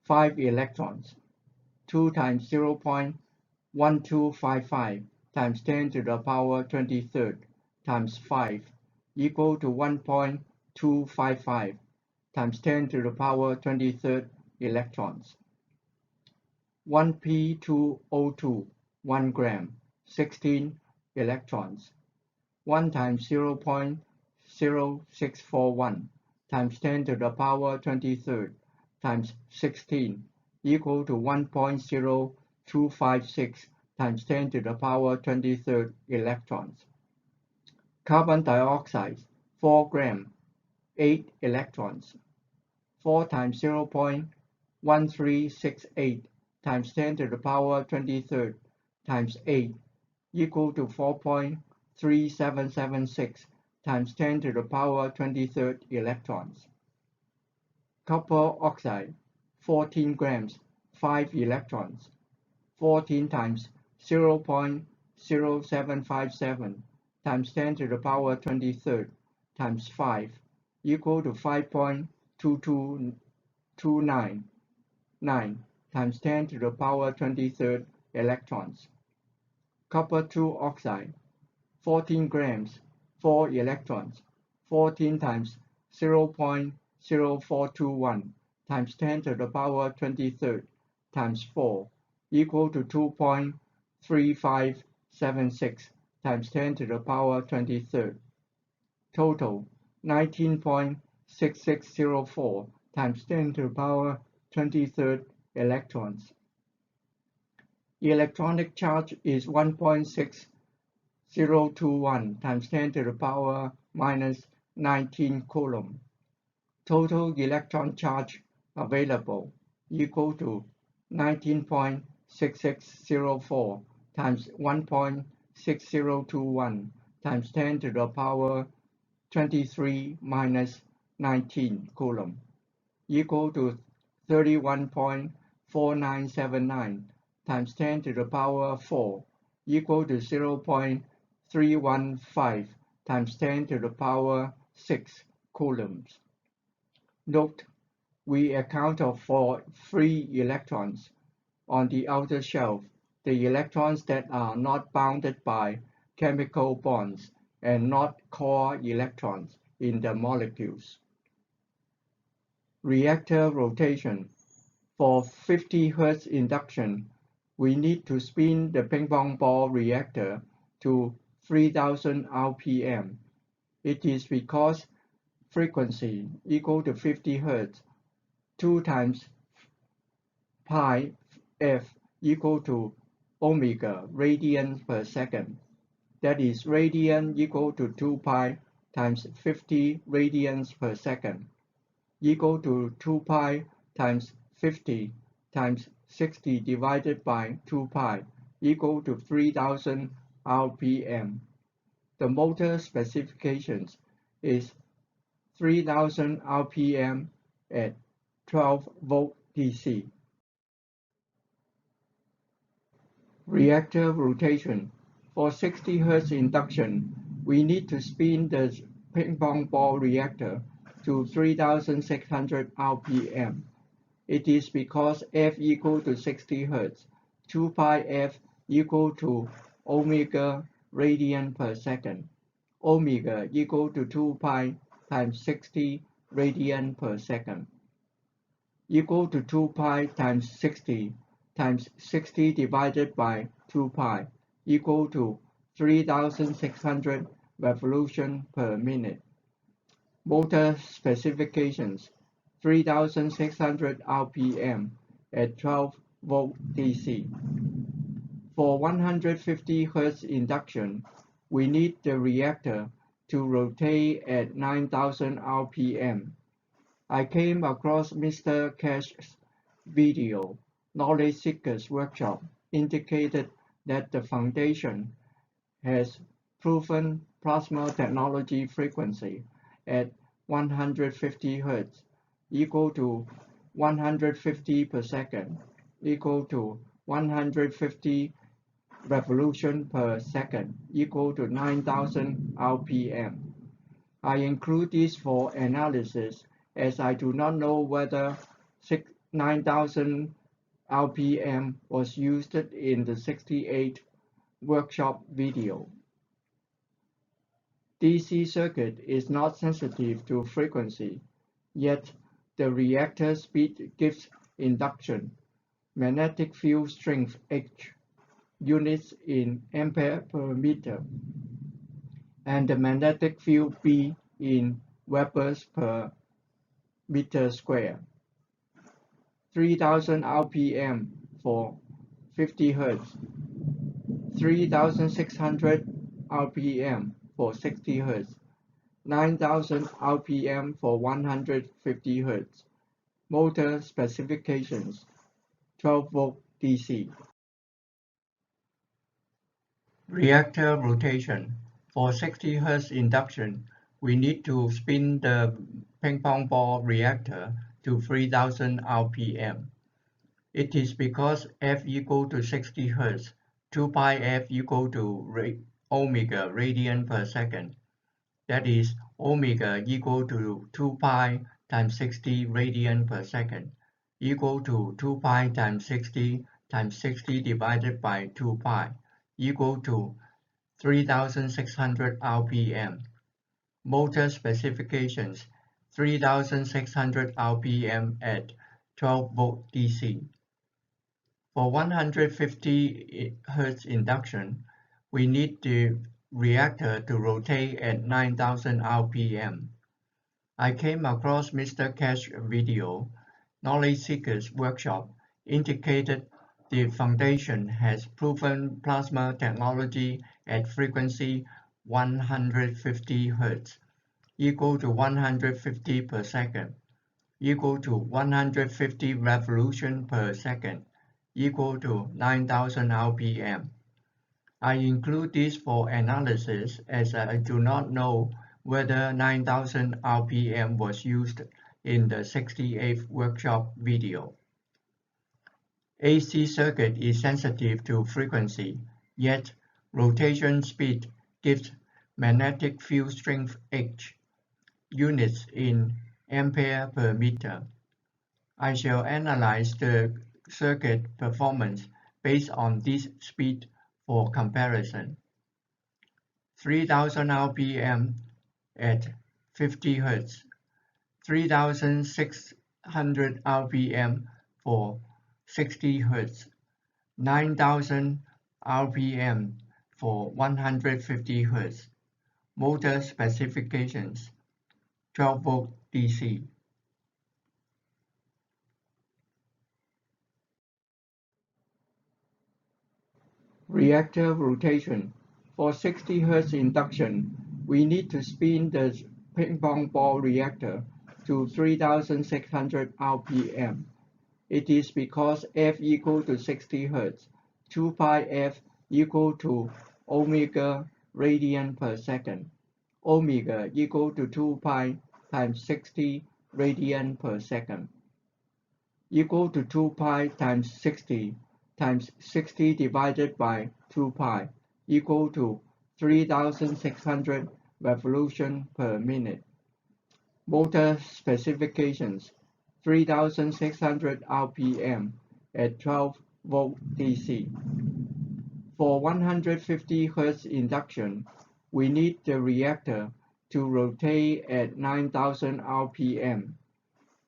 5 electrons. 2 times 0.1255 times 10 to the power 23rd times 5 equal to 1.255 times 10 to the power 23rd electrons. 1 P2O2 1 gram, 16 electrons. 1 times 0.0641 times 10 to the power 23rd times 16 equal to 1.0256 times 10 to the power 23rd electrons. Carbon dioxide 4 gram, 8 electrons. 4 times 0.1368 times 10 to the power 23rd times 8 equal to 4.3776 times 10 to the power 23rd electrons. Copper oxide 14 grams, 5 electrons. 14 times 0.0757 times 10 to the power 23rd times 5 equal to 5.2229 times 10 to the power 23rd electrons. Copper 2 oxide 14 grams, 4 electrons. 14 times 0.0421 times 10 to the power 23rd times 4 equal to 2.3576 times 10 to the power 23rd. Total 19.6604 times 10 to the power 23rd electrons. Electronic charge is 1.6021 times 10 to the power minus 19 coulomb. Total electron charge available equal to 19.6604 times 1.6021 times 10 to the power 23 minus 19 coulomb equal to 31.4979 times 10 to the power 4 equal to 0.315 times 10 to the power 6 coulombs. Note, we accounted for free electrons on the outer shelf, the electrons that are not bounded by chemical bonds and not core electrons in the molecules. Reactor rotation. For 50 Hz induction, we need to spin the ping-pong ball reactor to 3000 RPM. It is because frequency equal to 50 Hz, 2 times pi f equal to omega radians per second. That is radian equal to 2 pi times 50 radians per second equal to 2 pi times 50 times 60 divided by 2 pi equal to 3000 RPM. The motor specifications is 3000 RPM at 12 volt DC. Reactor rotation. For 60 Hz induction, we need to spin the ping-pong ball reactor to 3600 RPM. It is because f equal to 60 Hz, 2 pi f equal to omega radian per second. Omega equal to 2 pi times 60 radian per second equal to 2 pi times 60 times 60 divided by 2 pi equal to 3600 revolution per minute. Motor specifications 3600 RPM at 12 volt DC. For 150 Hz induction, we need the reactor to rotate at 9000 RPM. I came across Mr. Keshe's video, Knowledge Seekers Workshop, indicated that the Foundation has proven plasma technology frequency at 150 Hz equal to 150 per second equal to 150 revolution per second equal to 9000 RPM. I include this for analysis as I do not know whether 9000 RPM was used in the 68 workshop video. DC circuit is not sensitive to frequency, yet the reactor speed gives induction, magnetic field strength H, units in ampere per meter, and the magnetic field B in Webers per meter square. 3000 RPM for 50 Hz, 3600 RPM for 60 Hz, 9000 RPM for 150 Hz. Motor specifications 12 volt DC. Reactor rotation. For 60 Hz induction, we need to spin the ping-pong ball reactor to 3000 RPM. It is because f equal to 60 Hz, 2 pi f equal to omega radian per second. That is, omega equal to 2 pi times 60 radian per second equal to 2 pi times 60 times 60 divided by 2 pi equal to 3600 RPM. Motor specifications 3600 RPM at 12 volt DC. For 150 Hz induction, we need the reactor to rotate at 9000 RPM. I came across Mr. Keshe's video, Knowledge Seekers Workshop, indicated the Foundation has proven plasma technology at frequency 150 Hz, equal to 150 per second, equal to 150 revolution per second, equal to 9000 RPM. I include this for analysis as I do not know whether 9000 RPM was used in the 68th workshop video. AC circuit is sensitive to frequency, yet rotation speed gives magnetic field strength H, units in ampere per meter. I shall analyze the circuit performance based on this speed for comparison. 3000 rpm at 50 Hz, 3600 rpm for 60 Hz, 9000 rpm for 150 Hz. Motor specifications: 12 volt DC. Reactor rotation. For 60 Hz induction, we need to spin the ping-pong ball reactor to 3600 rpm. It is because F equal to 60 Hz, 2 pi F equal to omega radian per second. Omega equal to 2 pi times 60 radian per second, equal to 2 pi times 60 times 60 divided by 2 pi, equal to 3600 revolutions per minute. Motor specifications: 3600 rpm at 12 volt DC. For 150 Hz induction, we need the reactor to rotate at 9000 rpm.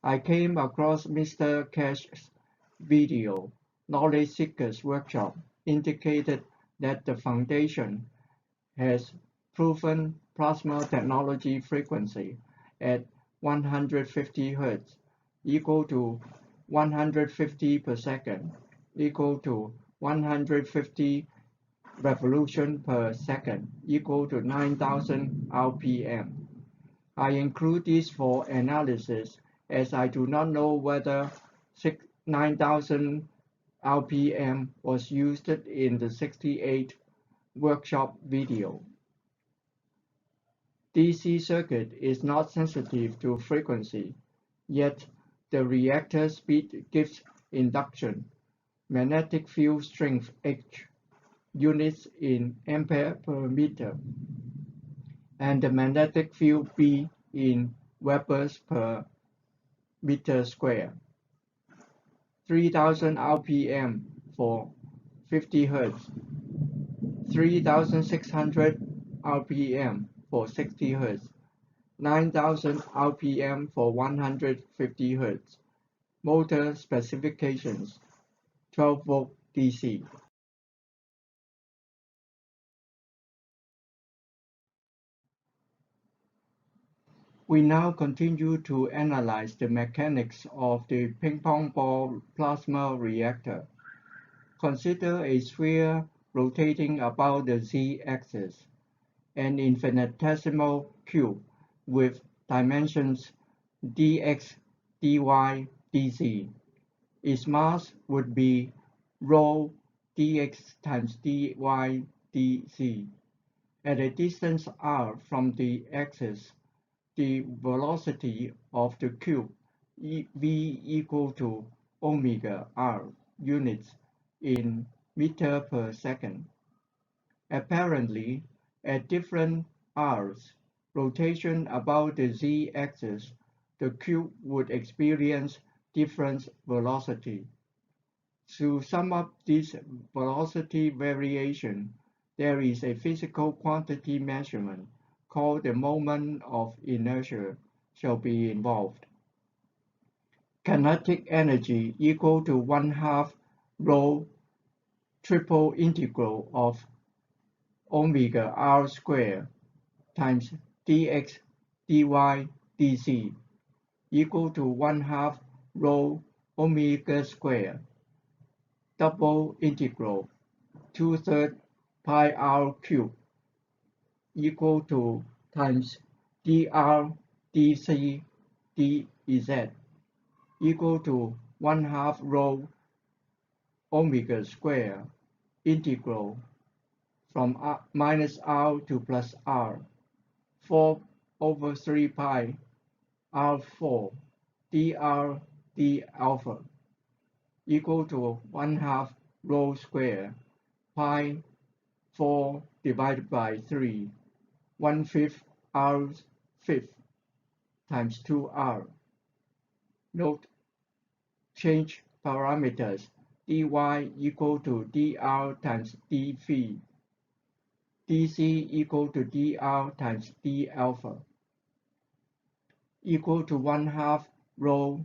I came across Mr. Keshe's video, Knowledge Seekers Workshop, indicated that the Foundation has proven plasma technology frequency at 150 Hz equal to 150 per second equal to 150 revolution per second equal to 9000 rpm. I include this for analysis as I do not know whether 9000 rpm was used in the 68 workshop video. DC circuit is not sensitive to frequency, yet the reactor speed gives induction, magnetic field strength H, units in ampere per meter, and the magnetic field B in Webers per meter square. 3000 rpm for 50 Hz, 3600 rpm for 60 Hz, 9000 rpm for 150 Hz. Motor specifications: 12 volt DC. We now continue to analyze the mechanics of the ping-pong ball plasma reactor. Consider a sphere rotating about the z-axis, an infinitesimal cube with dimensions dx, dy, dz. Its mass would be rho dx times dy dz. At a distance r from the axis, the velocity of the cube v equal to omega r units in meter per second. Apparently, at different r's rotation about the z-axis, the cube would experience different velocity. To sum up this velocity variation, there is a physical quantity measurement called the moment of inertia shall be involved. Kinetic energy equal to 1/2 rho triple integral of omega r squared times dx dy dz equal to 1/2 rho omega squared double integral 2/3 pi r cubed equal to times dr dc dz equal to 1/2 rho omega squared integral from minus r to plus r 4/3 pi r4 dr d alpha equal to 1/2 rho squared pi 4 divided by 3 1/5 R fifth times 2R. Note: change parameters. dy equal to dr times dphi, dc equal to dr times d alpha, equal to 1/2 rho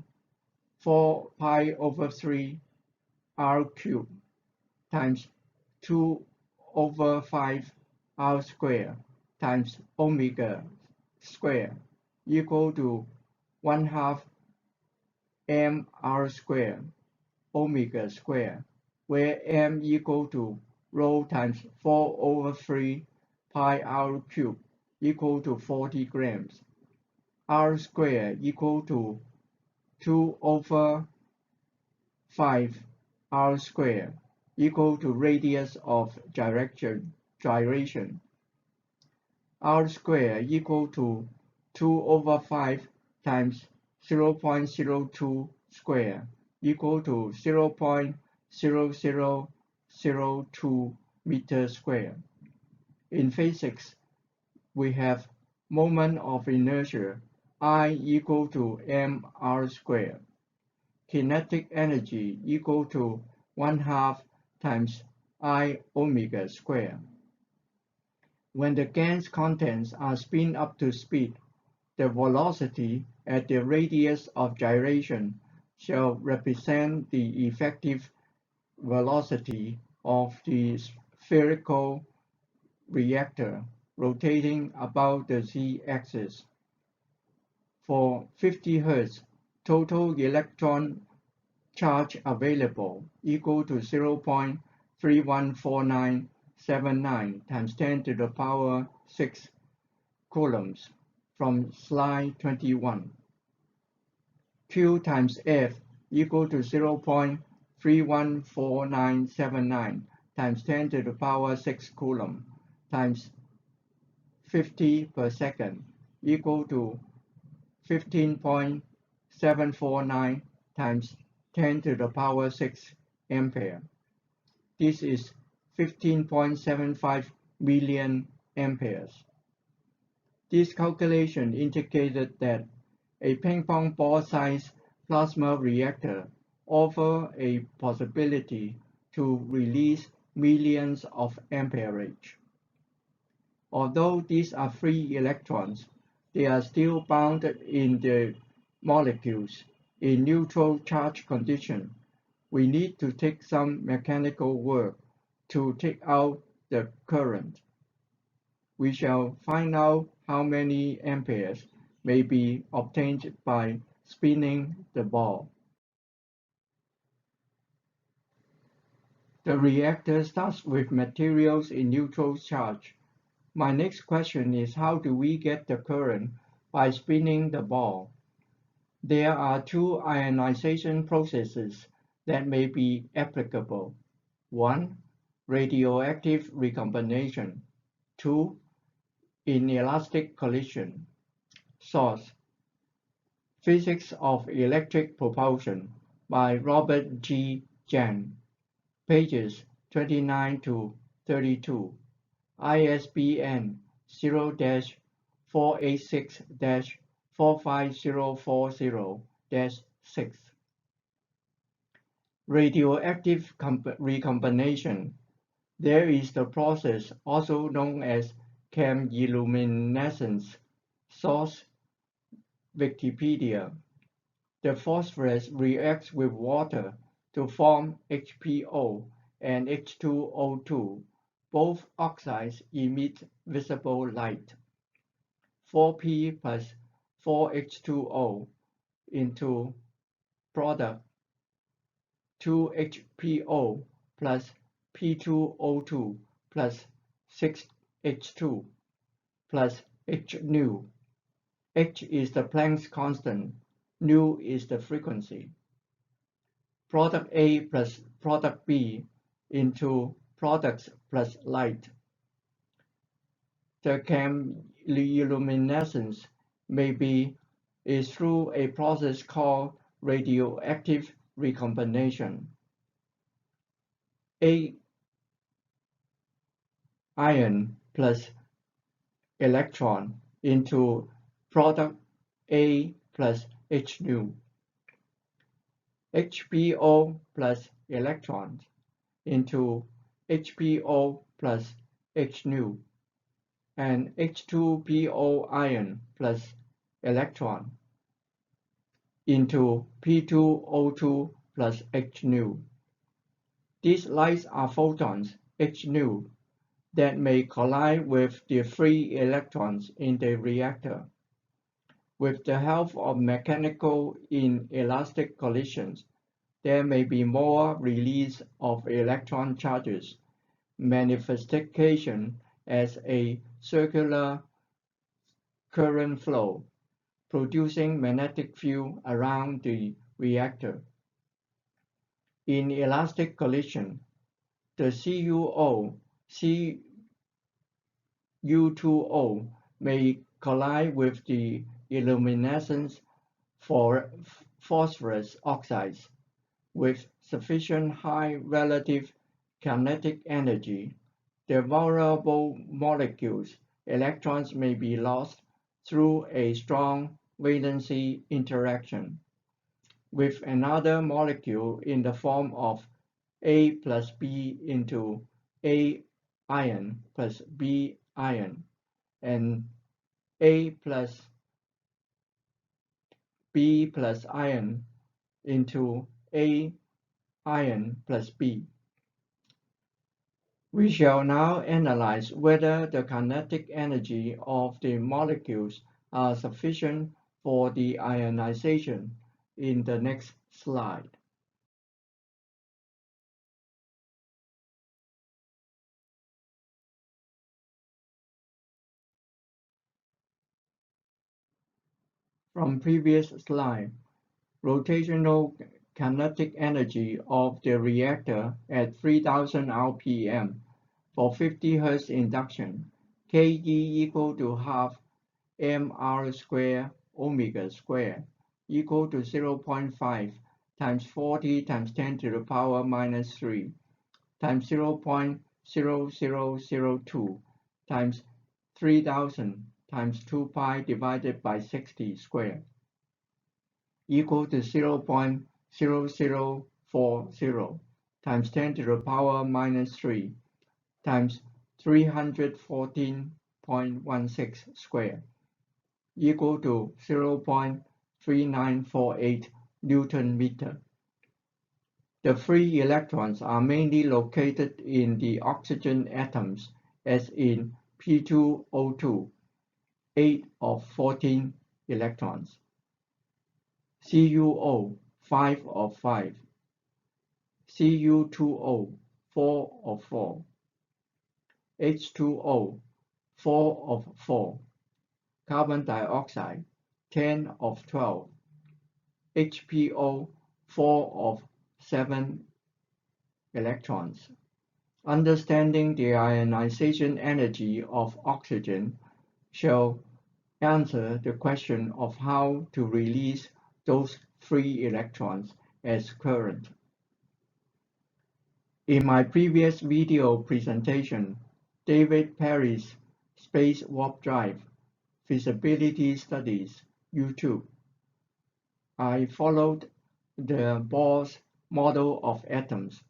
4 pi over 3 r cubed times 2 over 5 r squared times omega squared equal to 1/2 m r squared omega squared, where m equal to rho times 4 over 3 pi r cubed equal to 40 grams, r squared equal to 2 over 5 r squared equal to radius of gyration, r squared equal to 2 over 5 times 0.02 squared equal to 0.0002 meters squared. In physics, we have moment of inertia I equal to mr squared, kinetic energy equal to 1/2 times I omega squared. When the gas contents are spin up to speed, the velocity at the radius of gyration shall represent the effective velocity of the spherical reactor rotating about the z-axis. For 50 Hz, total electron charge available equal to 0.314979 times 10 to the power 6 coulombs from slide 21. Q times F equal to 0.314979 times 10 to the power 6 coulomb times 50 per second equal to 15.749 times 10 to the power 6 ampere. This is 15.75 million amperes. This calculation indicated that a ping-pong ball-sized plasma reactor offers a possibility to release millions of amperage. Although these are free electrons, they are still bound in the molecules in neutral charge condition. We need to take some mechanical work to take out the current. We shall find out how many amperes may be obtained by spinning the ball. The reactor starts with materials in neutral charge. My next question is, how do we get the current by spinning the ball? There are two ionization processes that may be applicable. 1. Radioactive recombination. 2. Inelastic collision. Source: Physics of Electric Propulsion by Robert G. Jahn. Pages 29 to 32. ISBN 0-486-45040-6. Radioactive recombination. There is the process also known as chemiluminescence. Source: Wikipedia. The phosphorus reacts with water to form HPO and H2O2. Both oxides emit visible light. 4P plus 4H2O into product 2HPO plus P2O2 plus 6H2 plus H nu. H is the Planck's constant, nu is the frequency. Product A plus product B into products plus light. The chemiluminescence is through a process called radioactive recombination. A ion plus electron into product A plus H nu, HPO plus electrons into HPO plus H nu, and H2PO ion plus electron into P2O2 plus H nu. These lights are photons H nu that may collide with the free electrons in the reactor. With the help of mechanical inelastic collisions, there may be more release of electron charges, manifestation as a circular current flow, producing magnetic field around the reactor. In elastic collision, the CuO, Cu2O may collide with the illuminescence for phosphorus oxides. With sufficient high relative kinetic energy, the vulnerable molecules' electrons may be lost through a strong valency interaction with another molecule in the form of A plus B into A ion plus B ion and A plus B plus ion into A ion plus B. We shall now analyze whether the kinetic energy of the molecules are sufficient for the ionization in the next slide. From previous slide, rotational kinetic energy of the reactor at 3000 RPM for 50 Hz induction, Ke equal to half mR square omega square equal to 0.5 times 40 times 10 to the power minus 3 times 0.0002 times 3000 times 2 pi divided by 60 square equal to 0.0040 times 10 to the power minus 3 times 314.16 square equal to 0.3948 Newton meter. The free electrons are mainly located in the oxygen atoms as in P2O2, 8 of 14 electrons, CuO, 5 of 5, Cu2O, 4 of 4, H2O, 4 of 4, carbon dioxide, 10 of 12, HPO, 4 of 7 electrons. Understanding the ionization energy of oxygen shall answer the question of how to release those free electrons as current. In my previous video presentation, David Perry's Space Warp Drive Feasibility Studies, YouTube, I followed the Bohr's model of atoms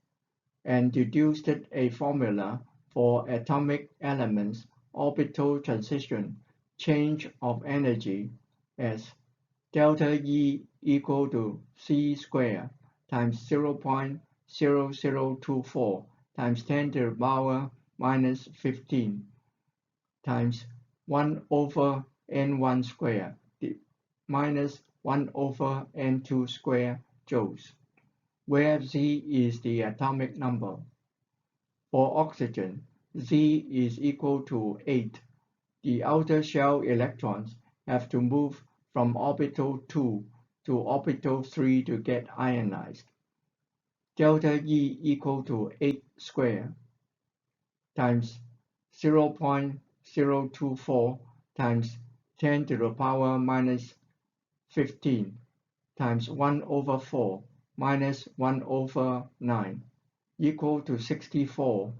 and deduced a formula for atomic elements' orbital transition change of energy as delta E equal to c squared times 0.0024 times 10 to the power minus 15 times 1 over n1 squared minus 1 over n2 squared joules, where Z is the atomic number. For oxygen, Z is equal to 8. The outer shell electrons have to move from orbital 2 to orbital 3 to get ionized. Delta E equal to 8 squared times 0.024 times 10 to the power minus 15 times 1 over 4 minus 1 over 9 equal to 64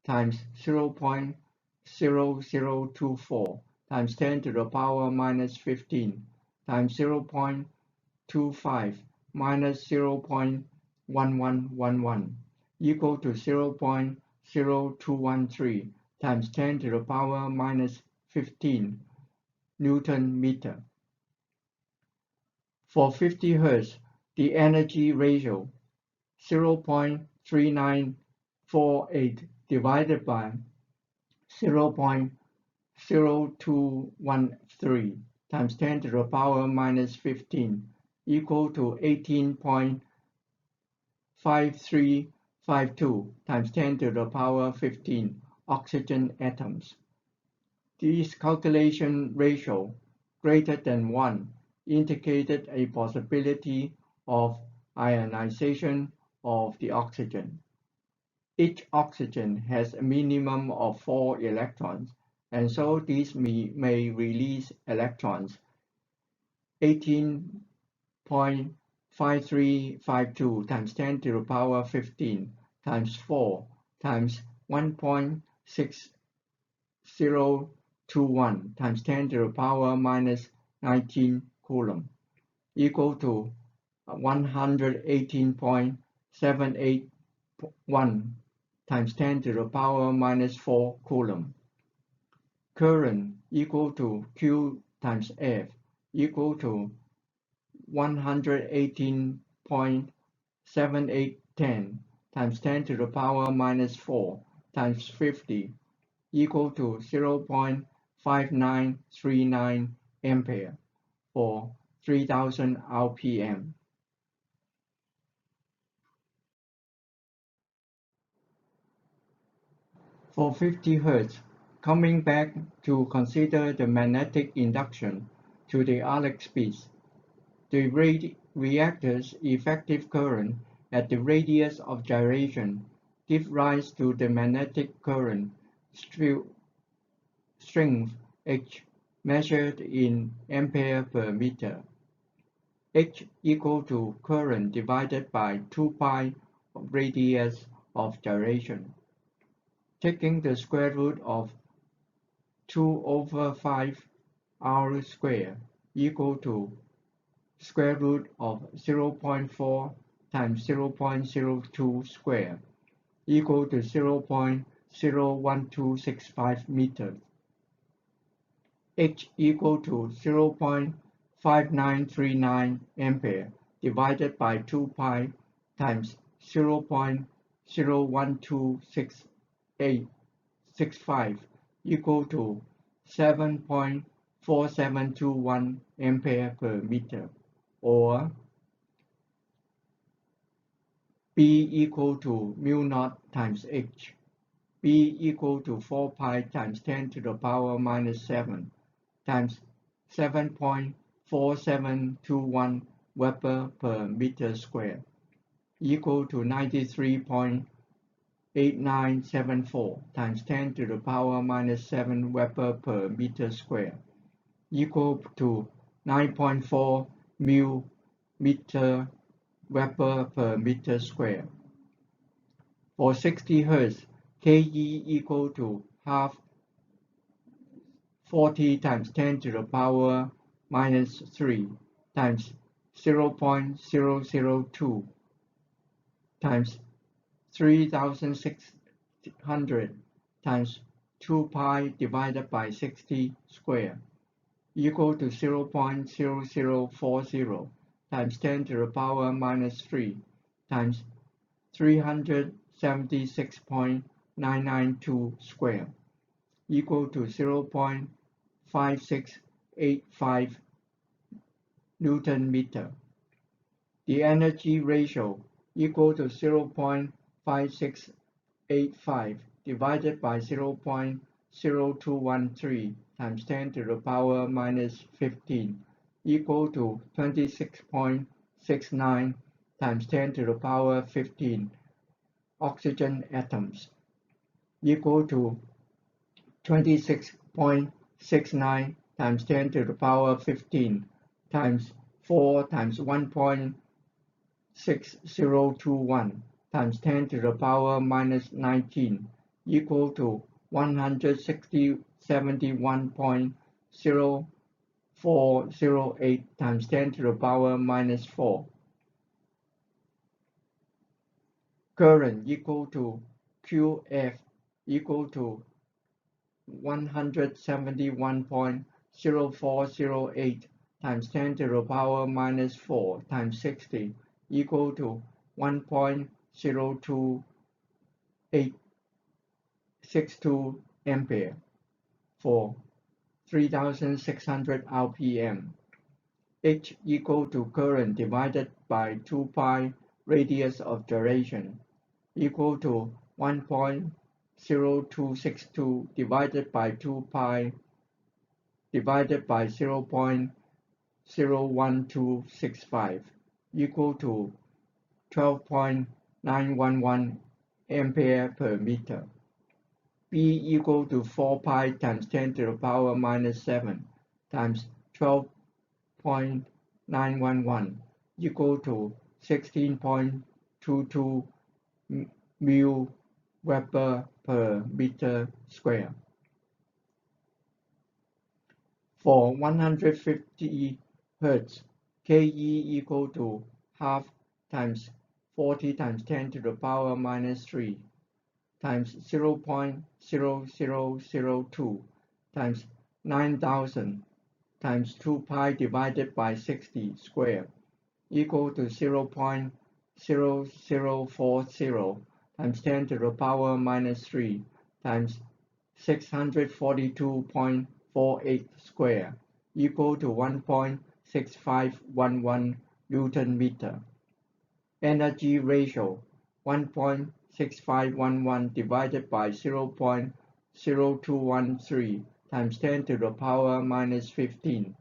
times 0.0024 times 10 to the power minus 15 times 0.25 minus 0.1111 equal to 0.0213 times 10 to the power minus 15 Newton meter. For 50 Hz, the energy ratio 0.3948 divided by 0.0213 times 10 to the power minus 15 equal to 18.5352 times 10 to the power 15 oxygen atoms. This calculation ratio greater than 1 indicated a possibility of ionization of the oxygen. Each oxygen has a minimum of 4 electrons, and so these may release electrons 18.5352 times 10 to the power 15 times 4 times 1.6021 times 10 to the power minus 19 coulomb equal to 118.781 times 10 to the power minus 4 coulomb. Current equal to Q times F equal to 118.7810 times 10 to the power minus 4 times 50 equal to 0.5939 ampere for 3000 RPM. For 50 Hz, coming back to consider the magnetic induction to the Alekz beads, the reactor's effective current at the radius of gyration gives rise to the magnetic current strength H measured in ampere per meter. H equal to current divided by 2 pi radius of gyration. Taking the square root of 2/5 r squared equal to square root of 0.4 times 0.02 squared equal to 0.01265 meters. H equal to 0.5939 ampere divided by 2 pi times 0.01265 equal to 7.4721 ampere per meter, or B equal to mu naught times H. B equal to 4 pi times 10 to the power minus 7 times 7.4721 Weber per meter squared equal to 93.8974 times 10 to the power minus 7 Weber per meter squared equal to 9.4 meter Weber per meter squared. For 60 Hz, KE equal to half 40 times 10 to the power minus 3 times 0.002 times 3600 times 2 pi divided by 60 squared equal to 0.0040 times 10 to the power minus 3 times 376.992 squared equal to 0.5685 Newton meter. The energy ratio equal to 0.5685 divided by 0.0213 times 10 to the power minus 15 equal to 26.69 times 10 to the power 15 oxygen atoms equal to 26.69 times 10 to the power 15 times 4 times 1.6021 times 10 to the power minus 19 equal to 171.7 0.0408 times 10 to the power minus 4. Current equal to QF equal to 171.0408 times 10 to the power minus 4 times 60 equal to 1.02862 ampere for 3600 RPM. H equal to current divided by 2 pi radius of gyration equal to 1.0262 divided by 2 pi divided by 0.01265 equal to 12.911 ampere per meter. B equal to 4 pi times 10 to the power minus 7 times 12.911 equal to 16.22 mu Weber per meter square. For 150 Hz, Ke equal to half times 40 times 10 to the power minus 3 times 0.0002 times 9000 times 2 pi divided by 60 square equal to 0.0040 times 10 to the power minus 3 times 642.48 square equal to 1.6511 Newton meter. Energy ratio 1.6511 divided by 0.0213 times 10 to the power minus 15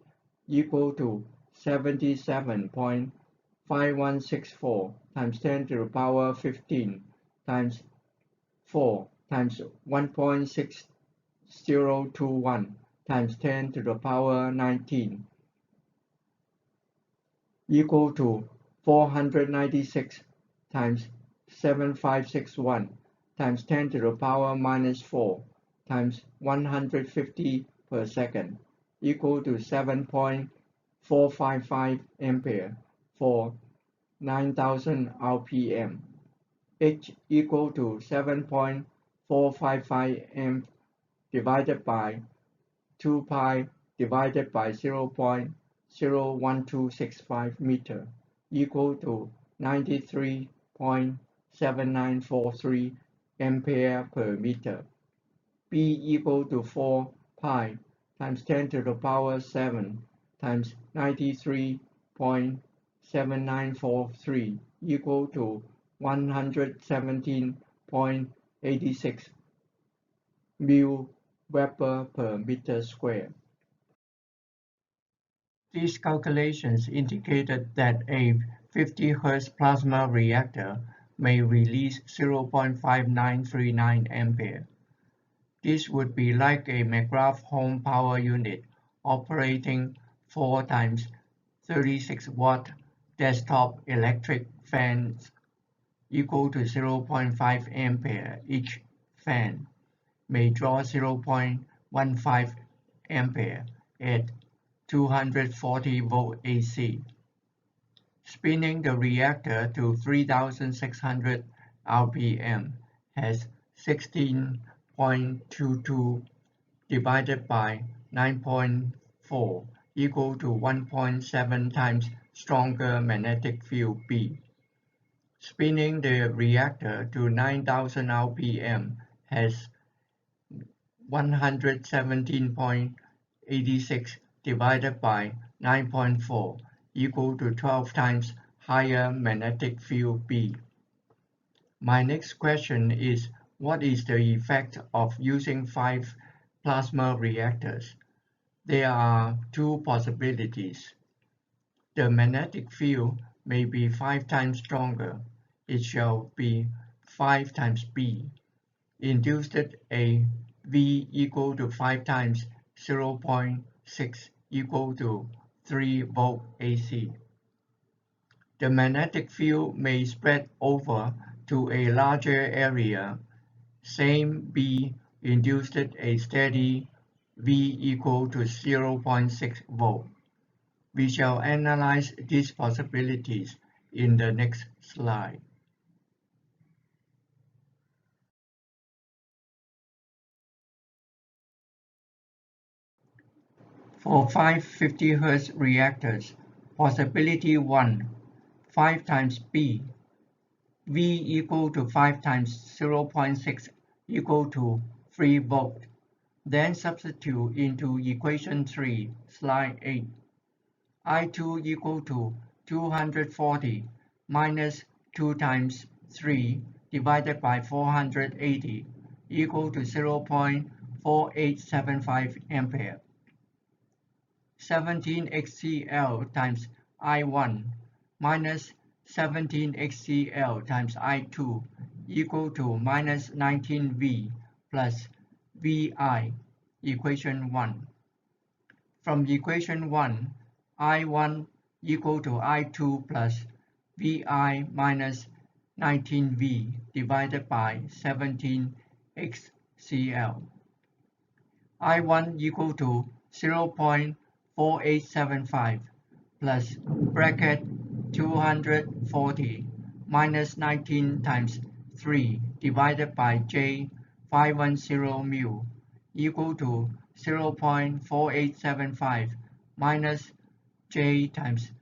equal to 77.5164 times 10 to the power 15 times 4 times 1.6021 times 10 to the power 19 equal to 496 times 7561 times 10 to the power minus 4 times 150 per second equal to 7.455 ampere for 9000 RPM. H equal to 7.455 amp divided by 2 pi divided by 0.01265 meter equal to 93.7943 ampere per meter. B equal to 4 pi times 10 to the power 7 times 93.7943 equal to 117.86 mu Weber per meter square. These calculations indicated that a 50 Hz plasma reactor may release 0.5939 ampere. This would be like a McGrath home power unit operating 4 times 36 watt desktop electric fans equal to 0.5 ampere each fan may draw 0.15 ampere at 240 volt AC. Spinning the reactor to 3600 RPM has 16.22 divided by 9.4 equal to 1.7 times stronger magnetic field B. Spinning the reactor to 9000 RPM has 117.86 divided by 9.4 equal to 12 times higher magnetic field B. My next question is, what is the effect of using 5 plasma reactors? There are 2 possibilities. The magnetic field may be 5 times stronger. It shall be 5 times B. Induced a V equal to 5 times 0.6 equal to 3 volt AC. The magnetic field may spread over to a larger area. Same B induced a steady V equal to 0.6 volt. We shall analyze these possibilities in the next slide. For 550 Hz reactors, possibility 1, 5 times B, V equal to 5 times 0.6 equal to 3 volt. Then substitute into equation 3, slide 8. I2 equal to 240 minus 2 times 3 divided by 480 equal to 0.4875 ampere. 17 HCl times I1 minus 17 HCl times I2 equal to minus 19V plus Vi, equation 1. From equation 1, I1 equal to I2 plus Vi minus 19V divided by 17 HCl. I1 equal to 0.4875 plus bracket 240 minus 19 times 3 divided by J 510 mu equal to 0.4875 minus J times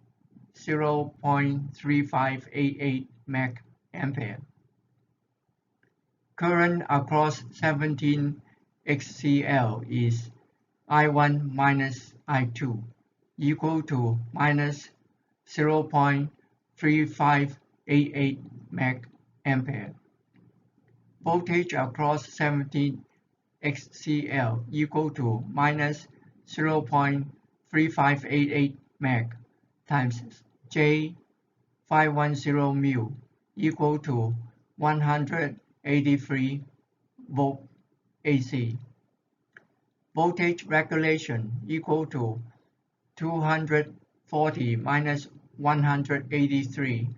0.3588 mega ampere. Current across 17 HCl is I1 minus I2 equal to minus 0.3588 mega ampere. Voltage across 17 HCl equal to minus 0.3588 meg times J 510 mu equal to 183 volt AC. Voltage regulation equal to 240 minus 183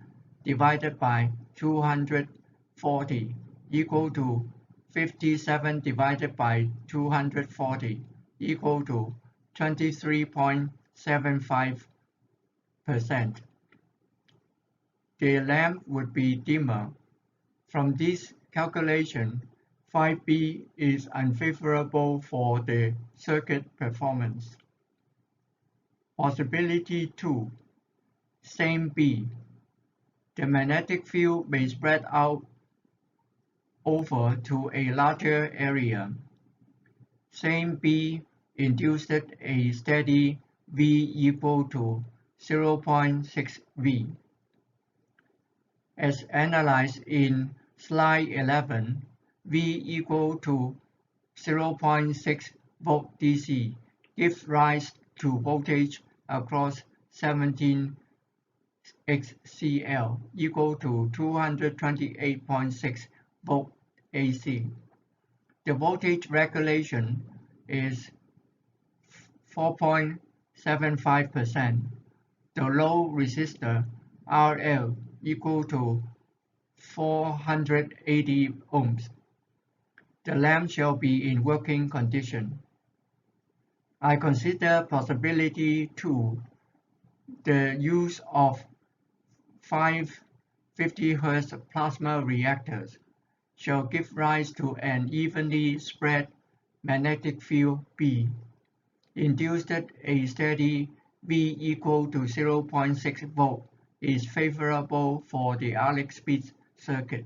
divided by 240 equal to 57 divided by 240 equal to 23.75%. The lamp would be dimmer. From this calculation, 5B is unfavorable for the circuit performance. Possibility 2, same B. The magnetic field may spread out over to a larger area. Same B induced a steady V equal to 0.6 V. As analyzed in slide 11, V equal to 0.6 volt DC gives rise to voltage across 17 HCl equal to 228.6 volt AC. The voltage regulation is 4.75%. The load resistor RL equal to 480 ohms. The lamp shall be in working condition. I consider possibility 2, the use of 550 Hz plasma reactors shall give rise to an evenly spread magnetic field B, induced a steady V equal to 0.6 volt is favorable for the Alekz Beads circuit.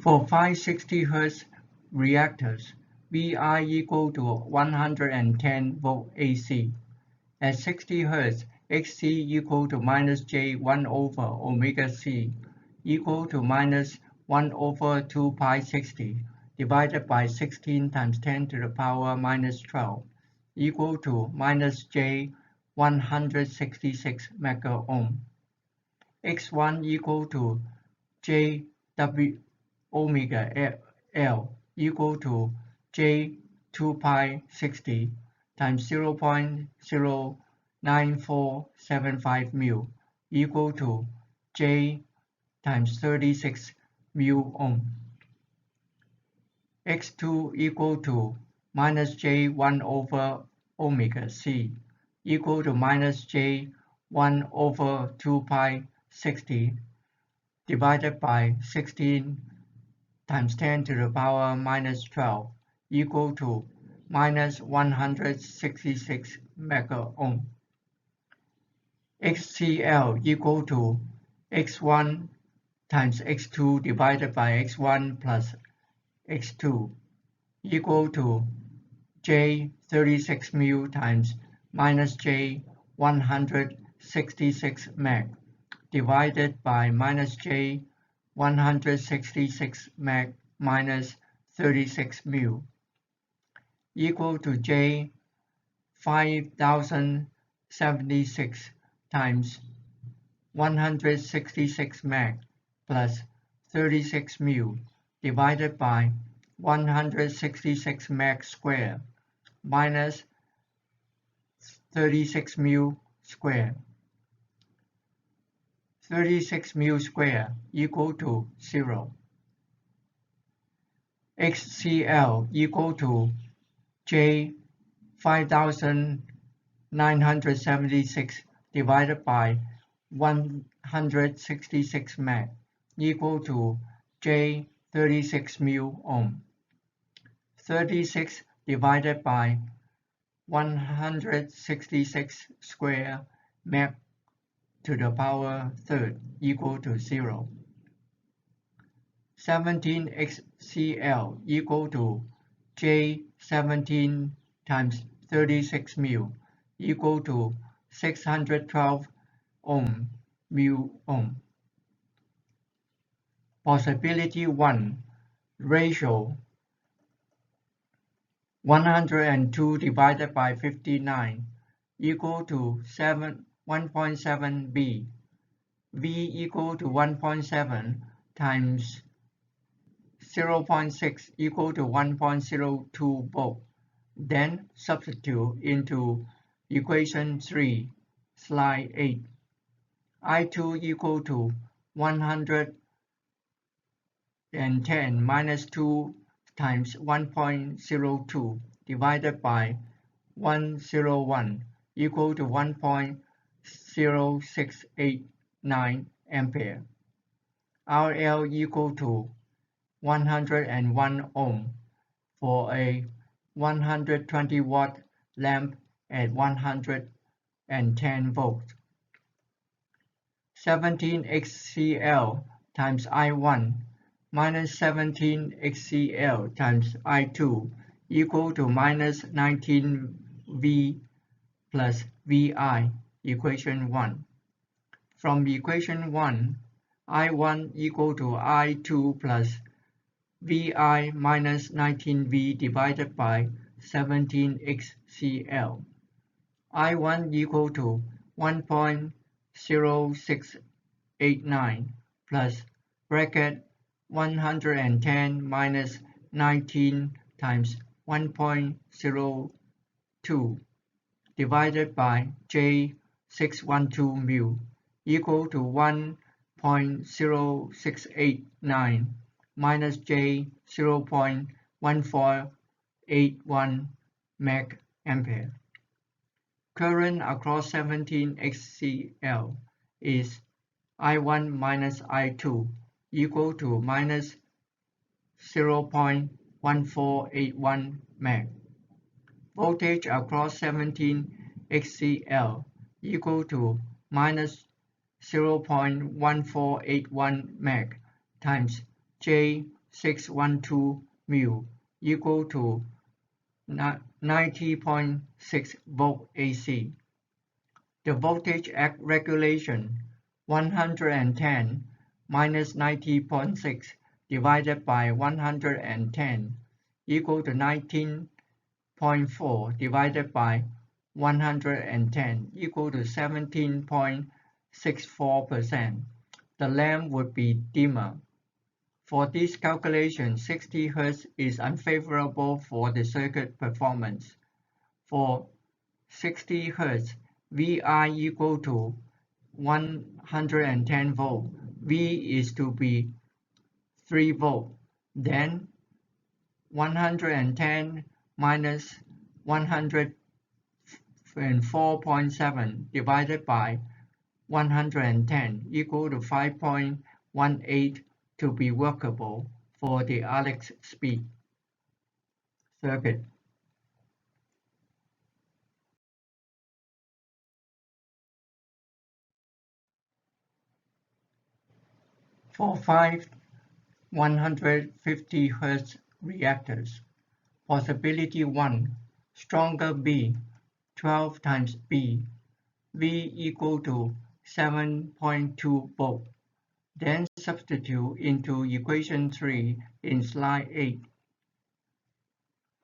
For 560 Hz reactors, Vi equal to 110 volt AC. At 60 Hz, Xc equal to minus J 1 over omega C equal to minus 1 over 2 pi 60 divided by 16 times 10 to the power minus 12 equal to minus J 166 mega ohm. X1 equal to J W omega L equal to J 2 pi 60 times 0.09475 mu equal to J times 36 mu ohm. X2 equal to minus J 1 over omega C equal to minus J 1 over 2 pi 60 divided by 16 times 10 to the power minus 12 equal to minus 166 mega ohm. XCL equal to X1 times X2 divided by X1 plus X2 equal to J 36 mu times minus J 166 meg divided by minus J 166 meg minus 36 mu equal to J 5076 times 166 meg plus 36 mu divided by 166 meg square minus 36 mu square. 36 mu square equal to 0. XCL equal to J 5976 divided by 166 meg equal to J 36 mu ohm. 36 divided by 166 square meg to the power third equal to 0. 17 XCL equal to J 17 times 36 mu equal to 612 ohm mu ohm. Possibility 1. Ratio 102 divided by 59 equal to 1.7 B. V equal to 1.7 times 0.6 equal to 1.02 volt. Then substitute into equation 3, slide 8. I2 equal to 110 minus 2 times 1.02 divided by 101 equal to 1.0689 ampere. RL equal to 101 ohm for a 120 watt lamp at 110 volts. 17 XCL times I1 minus 17 XCL times I2 equal to minus 19 V plus VI, equation 1. From equation 1, I1 equal to I2 plus VI minus 19V divided by 17 XCL. I1 equal to 1.0689 plus bracket 110 minus 19 times 1.02 divided by J 612 mu equal to 1.0689 minus J 0.1481 meg ampere. Current across 17 XCL is I1 minus I2 equal to minus 0.1481 meg. Voltage across 17 XCL equal to minus 0.1481 meg times J 612 mu equal to 90.6 volt AC. The voltage at regulation 110 minus 90.6 divided by 110 equal to 19.4 divided by 110 equal to 17.64%. The lamp would be dimmer. For this calculation, 60 Hz is unfavorable for the circuit performance. For 60 Hz, Vi equal to 110 volt. V is to be 3 volt. Then 110 minus 104.7 divided by 110 equal to 5.18 to be workable for the Alekz Beads circuit. For 5 150 Hz reactors, possibility 1, stronger B, 12 times B, V equal to 7.2 volt. Then substitute into equation 3 in slide 8.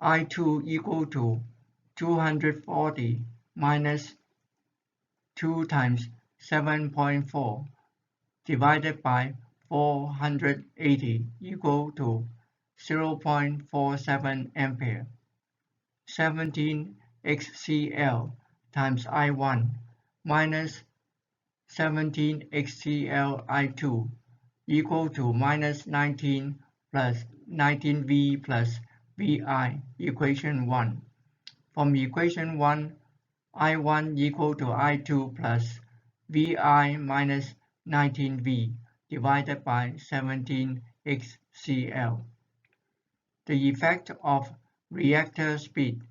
I2 equal to 240 minus 2 times 7.4 divided by 480 equal to 0.47 ampere. 17 XCL times I1 minus 17 XCL I2 equal to minus 19 plus 19V plus Vi, equation 1. From equation 1, I1 equal to I2 plus Vi minus 19V divided by 17 XCL. The effect of reactor speed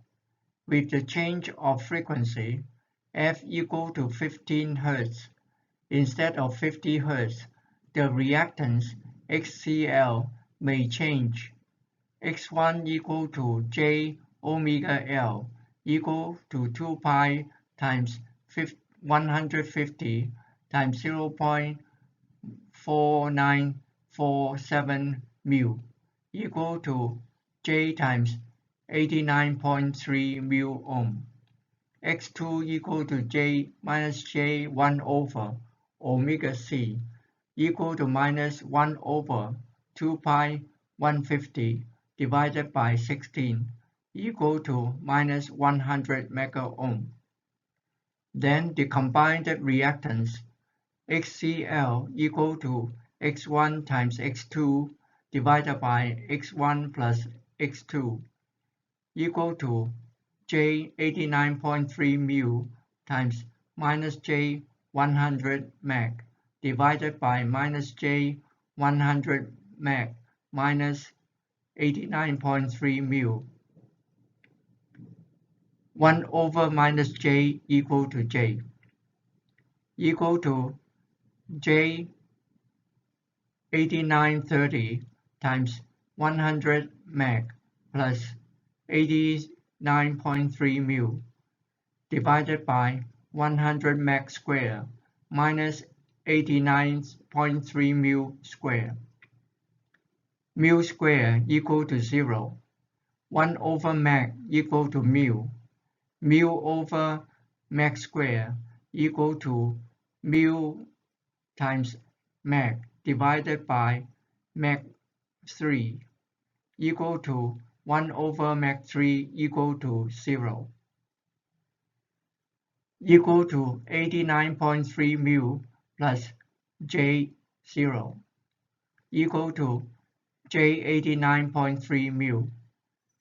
with the change of frequency f equal to 15 Hz instead of 50 Hz, the reactance XCL may change. X1 equal to J omega L equal to 2 pi times 150 times 0.4947 mu equal to J times 89.3 mu ohm. X2 equal to J minus J 1 over omega C equal to minus 1 over 2 pi 150 divided by 16 equal to minus 100 mega ohm. Then the combined reactance XCL equal to X1 times X2 divided by X1 plus X2 equal to J 89.3 mu times minus J 100 meg divided by minus J 100 meg minus 89.3 mu. 1 over minus J equal to J equal to J 8930 times 100 meg plus 89.3 mu divided by 100 meg square minus 89.3 mu square. Mu square equal to 0. 1 over meg equal to mu. Mu over meg square equal to mu times meg divided by meg 3 equal to 1 over meg 3 equal to 0 equal to 89.3 mu plus J 0 equal to J 89.3 mu.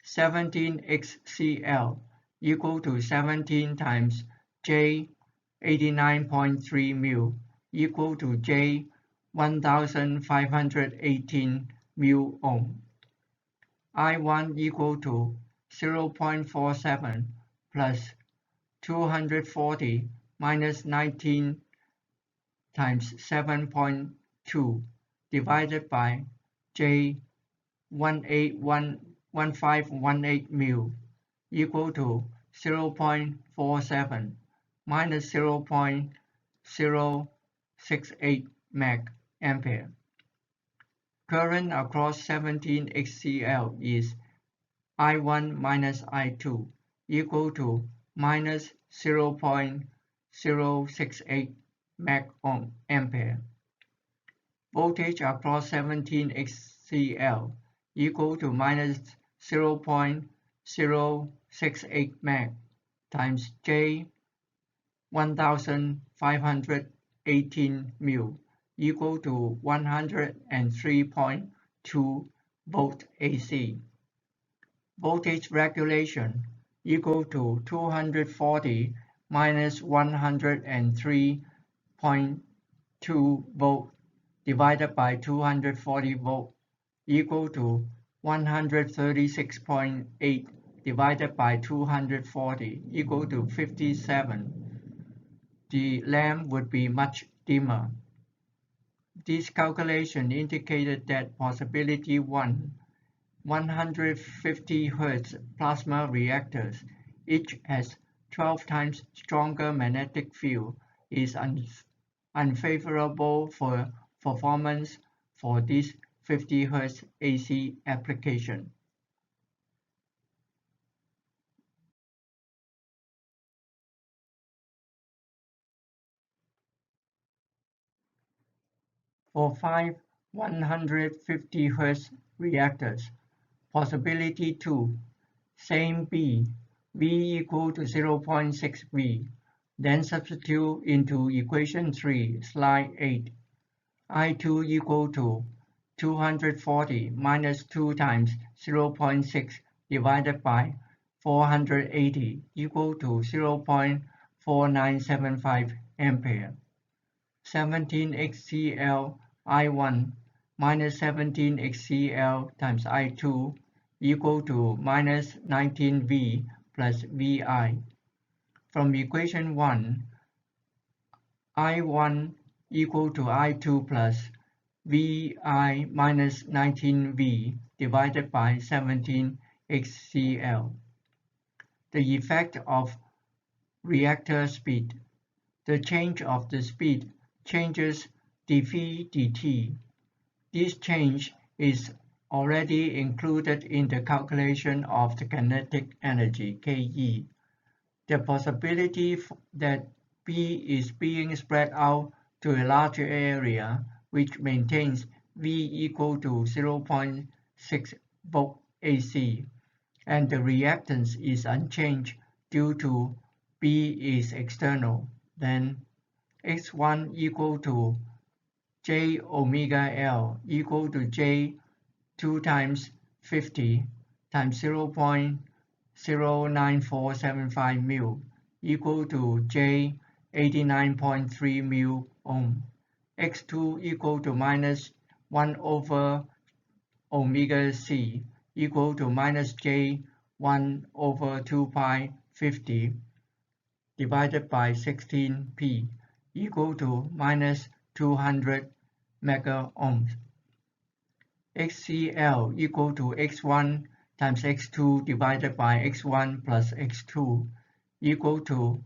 17 XCL equal to 17 times J 89.3 mu equal to J 1518 mu ohm. I1 equal to 0.47 plus 240 minus 19 times 7.2 divided by J 1518 mu equal to 0.47 minus 0.068 meg ampere. Current across 17 XCL is I1 minus I2 equal to minus 0.068 meg ampere. Voltage across 17 Cl equal to minus 0.068 meg times J 1518 mu equal to 103.2 volt AC. Voltage regulation equal to 240 minus 103.2 volt divided by 240 volt equal to 136.8 divided by 240 equal to 57. The lamp would be much dimmer. This calculation indicated that possibility 1, 150 Hz plasma reactors, each has 12 times stronger magnetic field, is unfavorable for performance for this 50 Hz AC application. For 5 150 Hz reactors, possibility 2, same B, V equal to 0.6 V, then substitute into equation 3, slide 8. I2 equal to 240 minus 2 times 0.6 divided by 480 equal to 0.4975 ampere. 17 HCl I1 minus 17 HCl times I2 equal to minus 19 V plus Vi. From equation 1, I1 equal to I2 plus Vi minus 19V divided by 17 HCl. The effect of reactor speed. The change of the speed changes dV dt. This change is already included in the calculation of the kinetic energy, Ke. The possibility that B is being spread out to a larger area, which maintains V equal to 0.6 volt AC, and the reactance is unchanged due to B is external, then X1 equal to J omega L equal to J 2 times 50 times 0.09475 mu equal to J 89.3 mu ohm. X2 equal to minus 1 over omega C equal to minus J 1 over 2 pi 50 divided by 16p equal to minus 200 mega ohms. HCl equal to x1 times x2 divided by x1 plus x2 equal to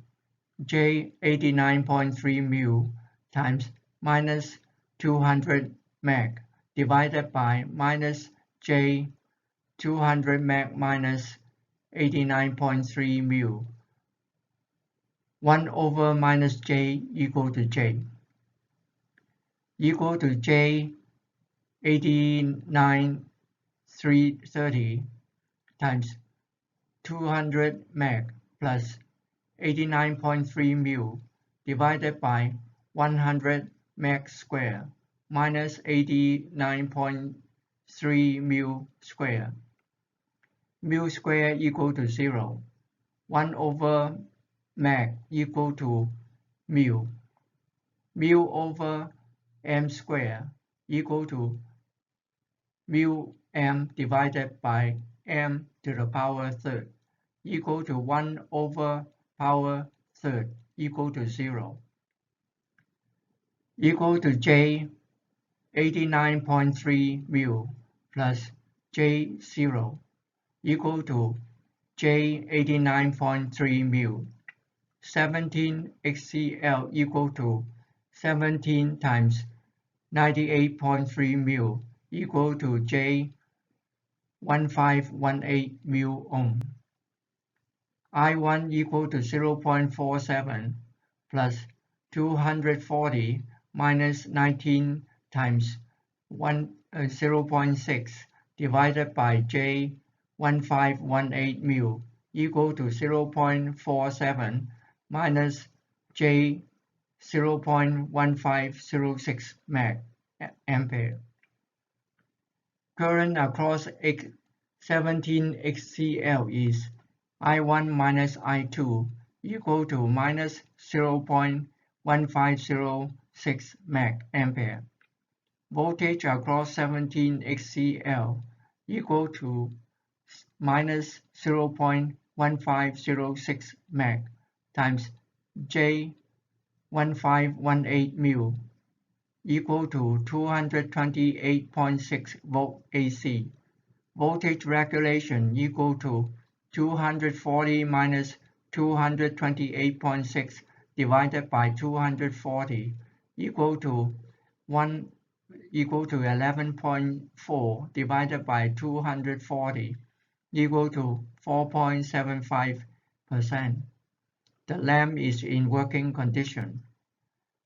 J 89.3 mu times minus 200 meg divided by minus J 200 meg minus 89.3 mu 1 over minus J equal to J equal to J 89,330 times 200 meg plus 89.3 mu divided by 100 meg square minus 89.3 mu square. Mu square equal to 0. 1 over meg equal to mu. Mu over m square equal to mu m divided by m to the power third equal to 1 over power third equal to 0 equal to J 89.3 mu plus J 0 equal to J 89.3 mu. 17 HCl equal to 17 times 98.3 mu equal to J 1518 mu ohm. I1 equal to 0.47 plus 240 minus 19 times 0.6 divided by J 1518 mu equal to 0.47 minus J 0.1506 ampere. Current across 17 XCL is I1 minus I2 equal to minus 0.1506 ampere. Voltage across 17 XCL equal to minus 0.1506 times J 1518 mu equal to 228.6 volt AC. Voltage regulation equal to 240 minus 228.6 divided by 240 equal to 11.4 divided by 240 equal to 4.75%. The lamp is in working condition.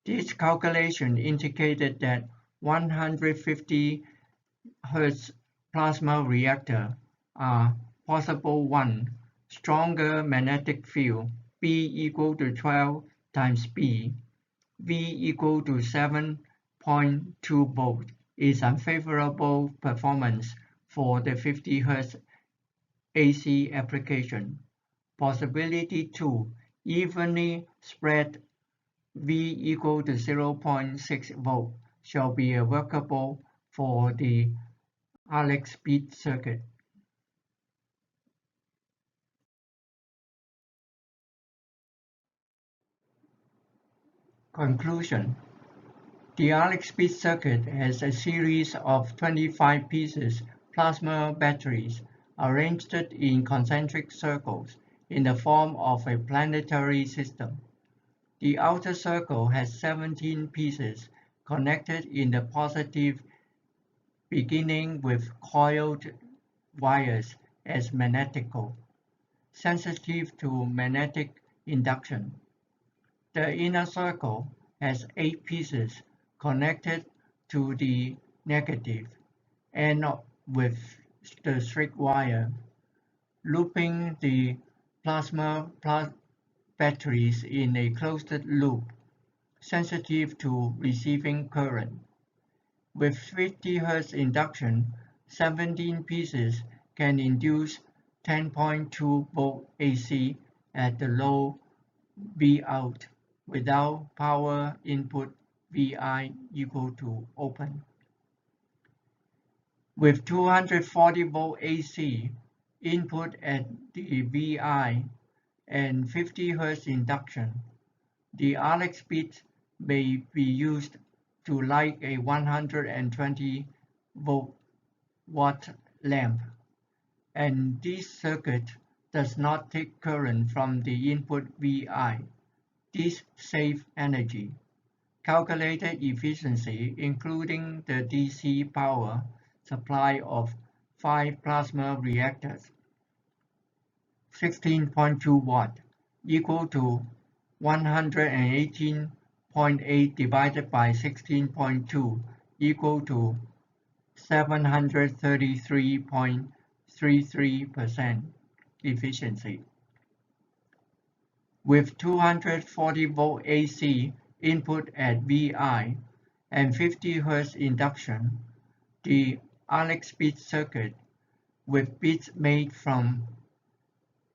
This calculation indicated that 150 Hz plasma reactor are possible. 1. Stronger magnetic field B equal to 12 times B, V equal to 7.2 volt is unfavorable performance for the 50 Hz AC application. Possibility 2. Evenly spread V equal to 0.6 volt shall be workable for the Alekz Beads circuit. Conclusion. The Alekz Beads circuit has a series of 25 pieces plasma batteries arranged in concentric circles in the form of a planetary system. The outer circle has 17 pieces connected in the positive, beginning with coiled wires as magnetical, sensitive to magnetic induction. The inner circle has 8 pieces connected to the negative and with the strict wire, looping the plasma batteries in a closed loop, sensitive to receiving current. With 50 Hz induction, 17 pieces can induce 10.2 volt AC at the low Vout without power input Vi equal to open. With 240 volt AC input at the Vi and 50 Hz induction, the Alekz Beads may be used to light a 120 watt lamp, and this circuit does not take current from the input Vi. This saves energy. Calculated efficiency, including the DC power supply of 5 plasma reactors, 16.2 watt, equal to 118.8 divided by 16.2 equal to 733.33% efficiency. With 240 volt AC input at Vi and 50 Hz induction, the Alekz Beads circuit with beads made from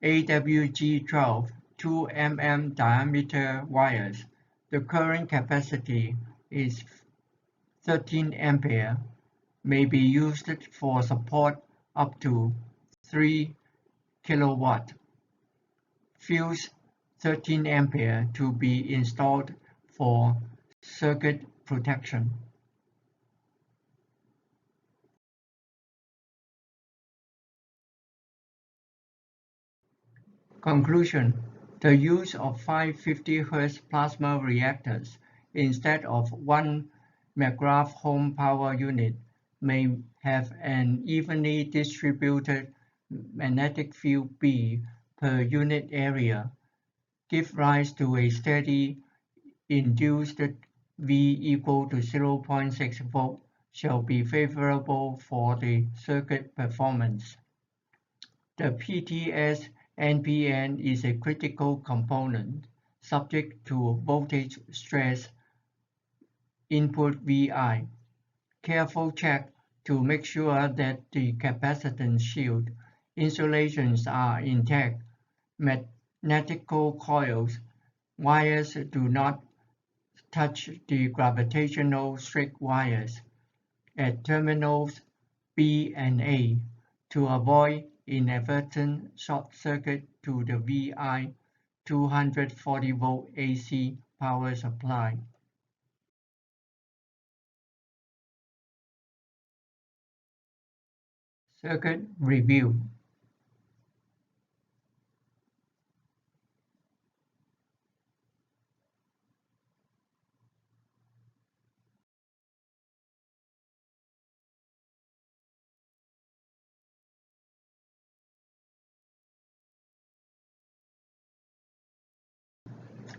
AWG12 2 mm diameter wires, the current capacity is 13 ampere, may be used for support up to 3 kilowatt. Fuse 13 ampere to be installed for circuit protection. Conclusion. The use of 550 Hz plasma reactors instead of 1 McGrath home power unit may have an evenly distributed magnetic field B per unit area, give rise to a steady induced V equal to 0.6 volt shall be favorable for the circuit performance. The PTS NPN is a critical component subject to voltage stress input Vi. Careful check to make sure that the capacitance shield insulations are intact. Magnetical coils wires do not touch the gravitational strict wires at terminals B and A to avoid inadvertent short circuit to the Vi 240-volt AC power supply. Circuit review.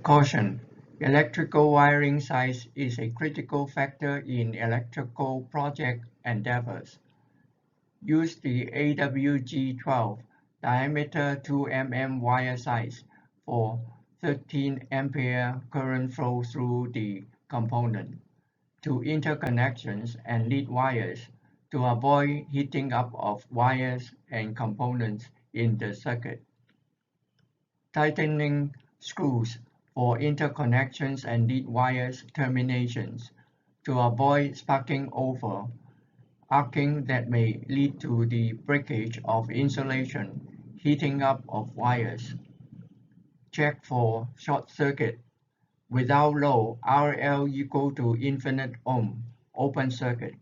Caution: electrical wiring size is a critical factor in electrical project endeavors. Use the AWG12 diameter 2 mm wire size for 13 ampere current flow through the component to interconnections and lead wires to avoid heating up of wires and components in the circuit. Tightening screws for interconnections and lead wires terminations to avoid sparking over, arcing that may lead to the breakage of insulation, heating up of wires. Check for short circuit. Without load, RL equal to infinite ohm, open circuit.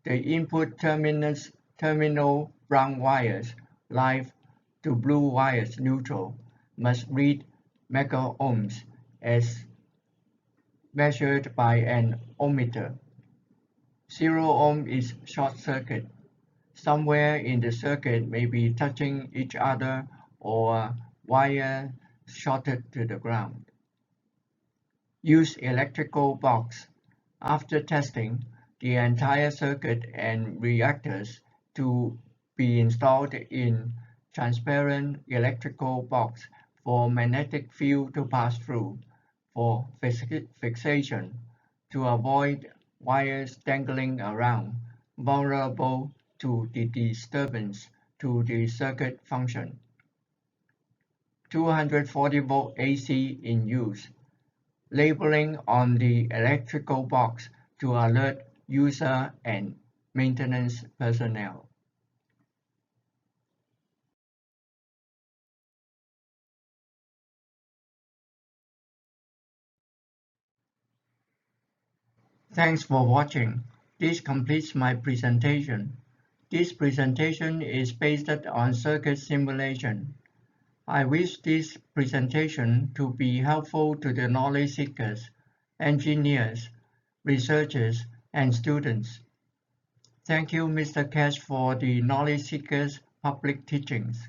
The input terminal brown wires, live to blue wires neutral, must read megaohms as measured by an ohmmeter. 0 ohm is short circuit. Somewhere in the circuit may be touching each other or wire shorted to the ground. Use electrical box. After testing, the entire circuit and reactors to be installed in transparent electrical box for magnetic field to pass through for fixation to avoid wires dangling around, vulnerable to the disturbance to the circuit function. 240-volt AC in use. Labeling on the electrical box to alert user and maintenance personnel. Thanks for watching. This completes my presentation. This presentation is based on circuit simulation. I wish this presentation to be helpful to the knowledge seekers, engineers, researchers, and students. Thank you, Mr. Keshe, for the knowledge seekers public teachings.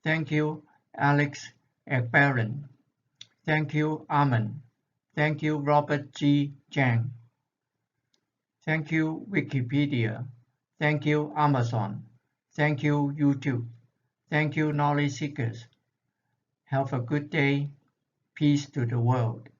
Thank you, Alex Ekbaran. Thank you, Arman. Thank you, Robert G. Jang. Thank you, Wikipedia. Thank you, Amazon. Thank you, YouTube. Thank you, knowledge seekers. Have a good day. Peace to the world.